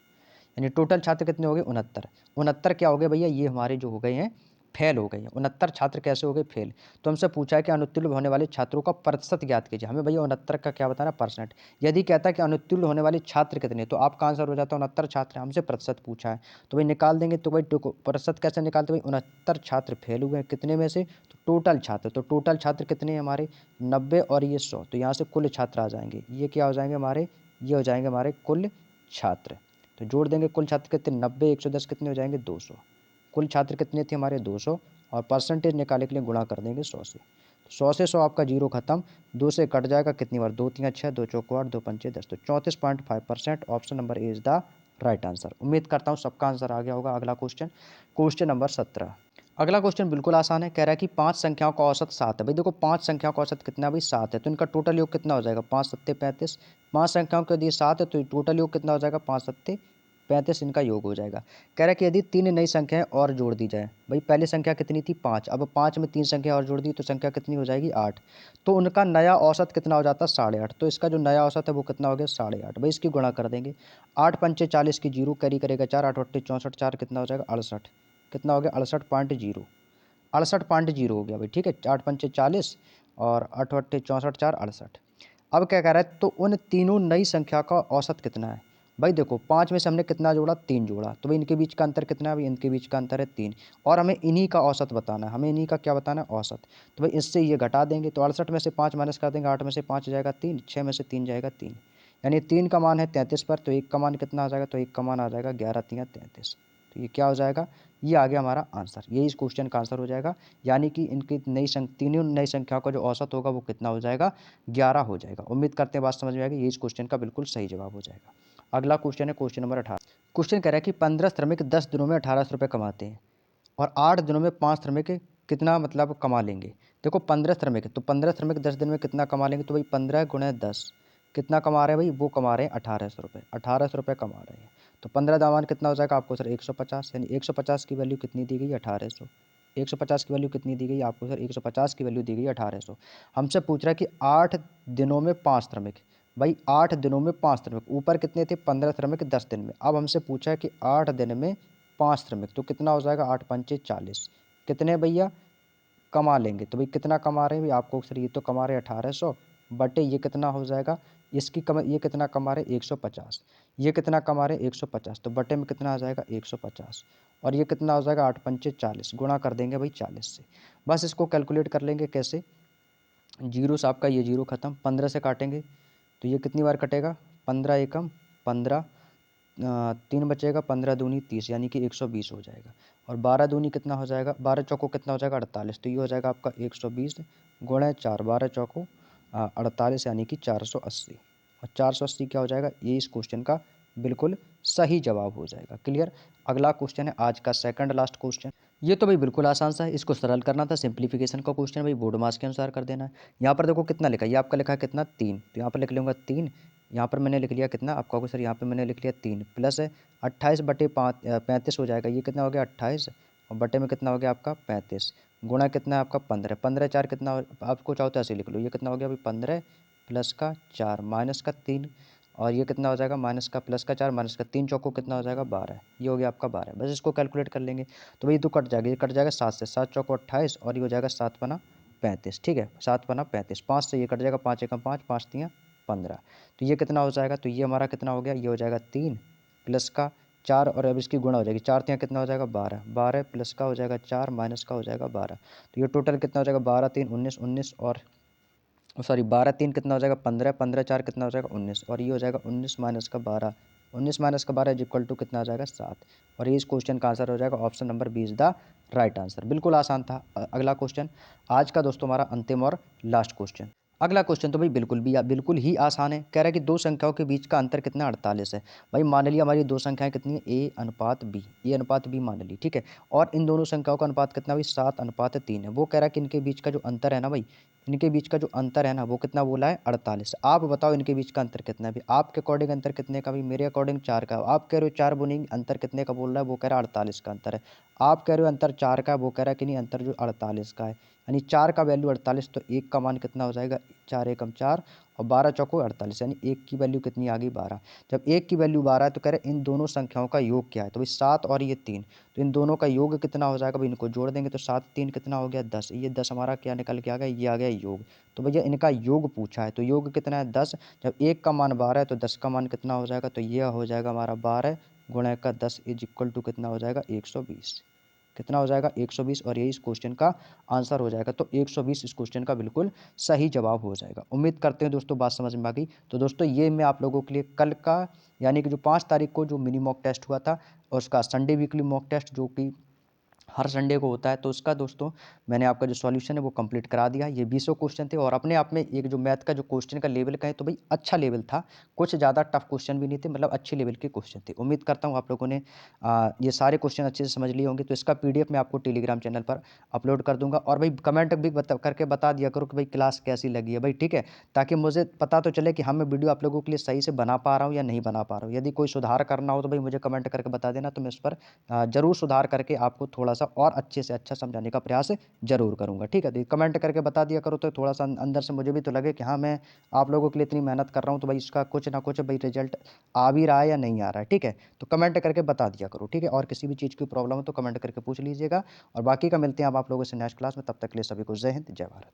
यानी टोटल छात्र कितने हो गए 69। 69 क्या हो गए भैया, ये हमारे जो हो गए हैं फेल हो गए हैं। 69 छात्र कैसे हो गए फेल। तो हमसे पूछा है कि अनुत्तीर्ण होने वाले छात्रों का प्रतिशत ज्ञात कीजिए, हमें भैया 69 का क्या बताना परसेंट। यदि कहता है कि अनुत्तीर्ण होने वाले छात्र कितने, तो आपका आंसर हो जाता है 69 छात्र, हमसे प्रतिशत पूछा है तो भाई निकाल देंगे। तो भाई प्रतिशत कैसे निकालते भाई, 69 छात्र फेल हुए हैं कितने में से, तो टोटल छात्र, तो टोटल छात्र कितने हैं हमारे 90 और ये 100, तो यहाँ से कुल छात्र आ जाएंगे, ये क्या हो जाएंगे हमारे, ये हो जाएंगे हमारे कुल छात्र। तो जोड़ देंगे कुल छात्र कितने 90, 110 कितने हो जाएंगे 200। कुल छात्र कितने थे हमारे 200 और परसेंटेज निकालने के लिए गुणा कर देंगे 100 से। 100 से 100 आपका जीरो खत्म, 2 से कट जाएगा कितनी बार 2 3 6 2 चौको 8 2 पंचे 10। तो 34.5%। Option number A is the right answer. उम्मीद करता हूँ सबका आंसर आ गया होगा। अगला क्वेश्चन, क्वेश्चन नंबर 17। अगला क्वेश्चन बिल्कुल आसान है। कह रहा है कि 5 संख्याओं का औसत 7 है। भाई देखो 5 संख्याओं का औसत कितना है भाई 7 है, तो इनका टोटल योग कितना हो जाएगा 5 सत्ते 35। 5 संख्याओं के यदि 7 है तो टोटल योग कितना हो जाएगा 5 सत्ते 35, इनका योग हो जाएगा। कह रहा है कि यदि 3 नई संख्याएं और जोड़ दी जाए, भाई पहली संख्या कितनी थी 5, अब 5 में 3 संख्या और जोड़ दी तो संख्या कितनी हो जाएगी 8, तो उनका नया औसत कितना हो जाता है 8.5। तो इसका जो नया औसत है वो कितना हो गया 8.5। भाई इसकी गुणा कर देंगे, 8 पंचे 40 की जीरो कैरी करेगा 4, 8 अट्ठे 64, 4 कितना हो जाएगा 68, कितना हो गया 68.0, 68.0 हो गया भाई। ठीक है, 8 पंचे 40 और 8 अट्ठे 64, 4 68। अब क्या कह रहा है, तो उन तीनों नई संख्या का औसत कितना है। भाई देखो 5 में से हमने कितना जोड़ा 3 जोड़ा, तो भाई इनके बीच का अंतर कितना है भाई, इनके बीच का अंतर है 3, और हमें इन्हीं का औसत बताना है, हमें इन्हीं का क्या बताना है औसत। तो भाई इससे ये घटा देंगे, तो 68 में से 5 माइनस कर देंगे, 8 में से 5 जाएगा 3, 6 में से 3 जाएगा 3, यानी 3 का मान है 33 पर, तो 1 का मान कितना आ जाएगा, तो 1 का मान आ जाएगा 11 3 33। तो ये क्या हो जाएगा, ये आ गया हमारा आंसर, ये इस क्वेश्चन का आंसर हो जाएगा। यानी कि इनकी तीनों नई संख्याओं का जो औसत होगा वो कितना हो जाएगा 11 हो जाएगा। उम्मीद करते हैं बात समझ में आएगी, ये इस क्वेश्चन का बिल्कुल सही जवाब हो जाएगा। अगला क्वेश्चन है क्वेश्चन नंबर 18। क्वेश्चन कह रहा है कि 15 श्रमिक 10 दिनों में 1800 रुपये कमाते हैं और 8 दिनों में 5 श्रमिक कितना मतलब कमा लेंगे। देखो 15 श्रमिक, तो 15 श्रमिक 10 दिन में कितना कमा लेंगे, तो भाई 15 गुणे 10 कितना कमा रहे हैं भाई, वो कमा रहे हैं 1800 रुपये, 1800 रुपये कमा रहे हैं। तो 15 दामान कितना हो जाएगा आपको सर 150, यानी 150 की वैल्यू कितनी दी गई 1800। 150 की वैल्यू कितनी दी गई आपको सर, 150 की वैल्यू दी गई 1800। हमसे पूछ रहा है कि 8 दिनों में 5 श्रमिक, भाई 8 दिनों में 5 श्रमिक, ऊपर कितने थे 15 श्रमिक 10 दिन में, अब हमसे पूछा है कि 8 दिन में 5 श्रमिक, तो कितना हो जाएगा 8 पंचे 40, कितने भैया कमा लेंगे। तो भाई कितना कमा रहे हैं भाई आपको सर, ये तो कमा रहे हैं 1800 बटे ये कितना हो जाएगा, ये कितना कमा रहे 150, ये कितना कमा रहे 150, तो बटे में कितना आ जाएगा 150, और ये कितना हो जाएगा 8 पंचे 40, गुणा कर देंगे भाई 40 से। बस इसको कैलकुलेट कर लेंगे कैसे, जीरो से आपका ये जीरो खत्म, 15 से काटेंगे तो ये कितनी बार कटेगा 15 एकम 15, 3 बचेगा, 15 दूनी 30, यानी कि 120 हो जाएगा। और 12 दूनी कितना हो जाएगा, 12 चौको कितना हो जाएगा 48, तो ये हो जाएगा आपका 120 गुणे 4, 12 चौको 48, यानी कि 480। और 480 क्या हो जाएगा, ये इस क्वेश्चन का बिल्कुल सही जवाब हो जाएगा। क्लियर। अगला क्वेश्चन है आज का सेकंड लास्ट क्वेश्चन। ये तो भाई बिल्कुल आसान सा है, इसको सरल करना था, सिंप्लीफिकेशन का क्वेश्चन भाई बोर्ड मास के अनुसार कर देना है। यहाँ पर देखो कितना लिखा है, ये आपका लिखा है कितना 3, तो यहाँ पर लिख लूँगा 3, यहाँ पर मैंने लिख लिया कितना आपका को सर, यहाँ पे मैंने लिख लिया 3 प्लस 28 बटे 35 हो जाएगा, ये कितना हो गया 28, और बटे में कितना हो गया आपका 35, गुणा कितना है आपका 15, 15 4 कितना आपको चाहो तो ऐसे लिख लो, ये कितना हो गया भाई 15 प्लस का 4 माइनस का 3, और ये कितना हो जाएगा माइनस का प्लस का 4 माइनस का 3 चौको कितना हो जाएगा 12, ये हो गया आपका 12। बस इसको कैलकुलेट कर लेंगे, तो भाई तो कट जाएगा, ये कट जाएगा 7 से, 7 चौको 28, और ये हो जाएगा 7 पना 35। ठीक है, 7 पना 35, 5 से ये कट जाएगा, 5 एकम 5, 5 तियाँ 15, तो ये कितना हो जाएगा, तो ये हमारा कितना हो गया, ये हो जाएगा 3 प्लस का 4, और अब इसकी गुणा हो जाएगी, 4 तियाँ कितना हो जाएगा 12, 12 प्लस का हो जाएगा 4 माइनस का हो जाएगा 12, तो ये टोटल कितना हो जाएगा 12 3 19, 19 और सॉरी 12 3 कितना हो जाएगा 15, 15 4 कितना हो जाएगा 19, और ये हो जाएगा 19 माइनस का 12, 19 माइनस का 12 इज इक्वल टू कितना आ जाएगा 7, और ये इस क्वेश्चन का आंसर हो जाएगा option number 20 the right answer. बिल्कुल आसान था। अगला क्वेश्चन आज का दोस्तों हमारा अंतिम और लास्ट क्वेश्चन। अगला क्वेश्चन तो भाई बिल्कुल ही आसान है। कह रहा है कि दो संख्याओं के बीच का अंतर कितना 48 है। भाई मान लिया हमारी दो संख्याएं कितनी है, ए अनुपात बी, ए अनुपात बी मान ली, ठीक है, और इन दोनों संख्याओं का अनुपात कितना भाई 7:3 है। वो कह रहा है कि इनके बीच का जो अंतर है ना भाई, इनके बीच का जो अंतर है ना वो कितना बोला है 48। आप बताओ इनके बीच का अंतर कितना है भाई, आपके अकॉर्डिंग अंतर कितने का भाई, मेरे अकॉर्डिंग 4 का। आप कह रहे हो 4 बुनिंग अंतर कितने का बोल रहा है, वो कह रहा है 48 का अंतर है। आप कह रहे हो अंतर 4 का, वो कह रहा है कि नहीं अंतर जो 48 का है, यानी 4 का वैल्यू 48, तो 1 का मान कितना हो जाएगा 4 एकम 4 और 12 चौको 48, यानी 1 की वैल्यू कितनी आ गई 12। जब 1 की वैल्यू 12 है तो कह रहे इन दोनों संख्याओं का योग क्या है, तो भाई 7 और ये 3, तो इन दोनों का योग कितना हो जाएगा भाई, इनको जोड़ देंगे तो 7 3 कितना हो गया 10, ये 10 हमारा क्या निकल के आ गया, ये आ गया योग। तो भैया इनका योग पूछा है, तो योग कितना है 10, जब 1 का मान 12 है तो 10 का मान कितना हो जाएगा, तो ये हो जाएगा हमारा 12 गुणा का 10 इज इक्वल टू कितना हो जाएगा 120। कितना हो जाएगा 120 और यही इस क्वेश्चन का आंसर हो जाएगा। तो 120 इस क्वेश्चन का बिल्कुल सही जवाब हो जाएगा। उम्मीद करते हैं दोस्तों बात समझ में आ गई। तो दोस्तों ये मैं आप लोगों के लिए कल का यानी कि जो 5 तारीख को जो मिनी मॉक टेस्ट हुआ था और उसका संडे वीकली मॉक टेस्ट जो कि हर संडे को होता है, तो उसका दोस्तों मैंने आपका जो सॉल्यूशन है वो कंप्लीट करा दिया। ये 20 क्वेश्चन थे और अपने आप में एक जो मैथ का जो क्वेश्चन का लेवल कहें तो भाई अच्छा लेवल था। कुछ ज़्यादा टफ क्वेश्चन भी नहीं थे, मतलब अच्छे लेवल के क्वेश्चन थे। उम्मीद करता हूँ आप लोगों ने ये सारे क्वेश्चन अच्छे से समझ लिए होंगे। तो इसका पीडीएफ मैं आपको टेलीग्राम चैनल पर अपलोड कर दूंगा। और भाई कमेंट भी करके बता दिया करो कि भाई क्लास कैसी लगी है भाई, ठीक है, ताकि मुझे पता तो चले कि हाँ मैं वीडियो आप लोगों के लिए सही से बना पा रहा हूँ या नहीं बना पा रहा हूँ। यदि कोई सुधार करना हो तो भाई मुझे कमेंट करके बता देना, तो मैं उस पर ज़रूर सुधार करके आपको थोड़ा-सा और अच्छे से अच्छा समझाने का प्रयास ज़रूर करूँगा, ठीक है? तो कमेंट करके बता दिया करो तो थोड़ा-सा अंदर से मुझे भी तो लगे कि हाँ, मैं आप लोगों के लिए इतनी मेहनत कर रहा हूँ, तो भाई इसका कुछ ना कुछ भाई रिज़ल्ट आ भी रहा है या नहीं आ रहा है, ठीक है? तो कमेंट करके बता दिया करो, ठीक है? और किसी भी चीज़ की प्रॉब्लम हो तो कमेंट करके पूछ लीजिएगा और बाकी का मिलते हैं अब आप लोगों से नेक्स्ट क्लास में, तब तक के लिए सभी को जय हिंद, जय भारत।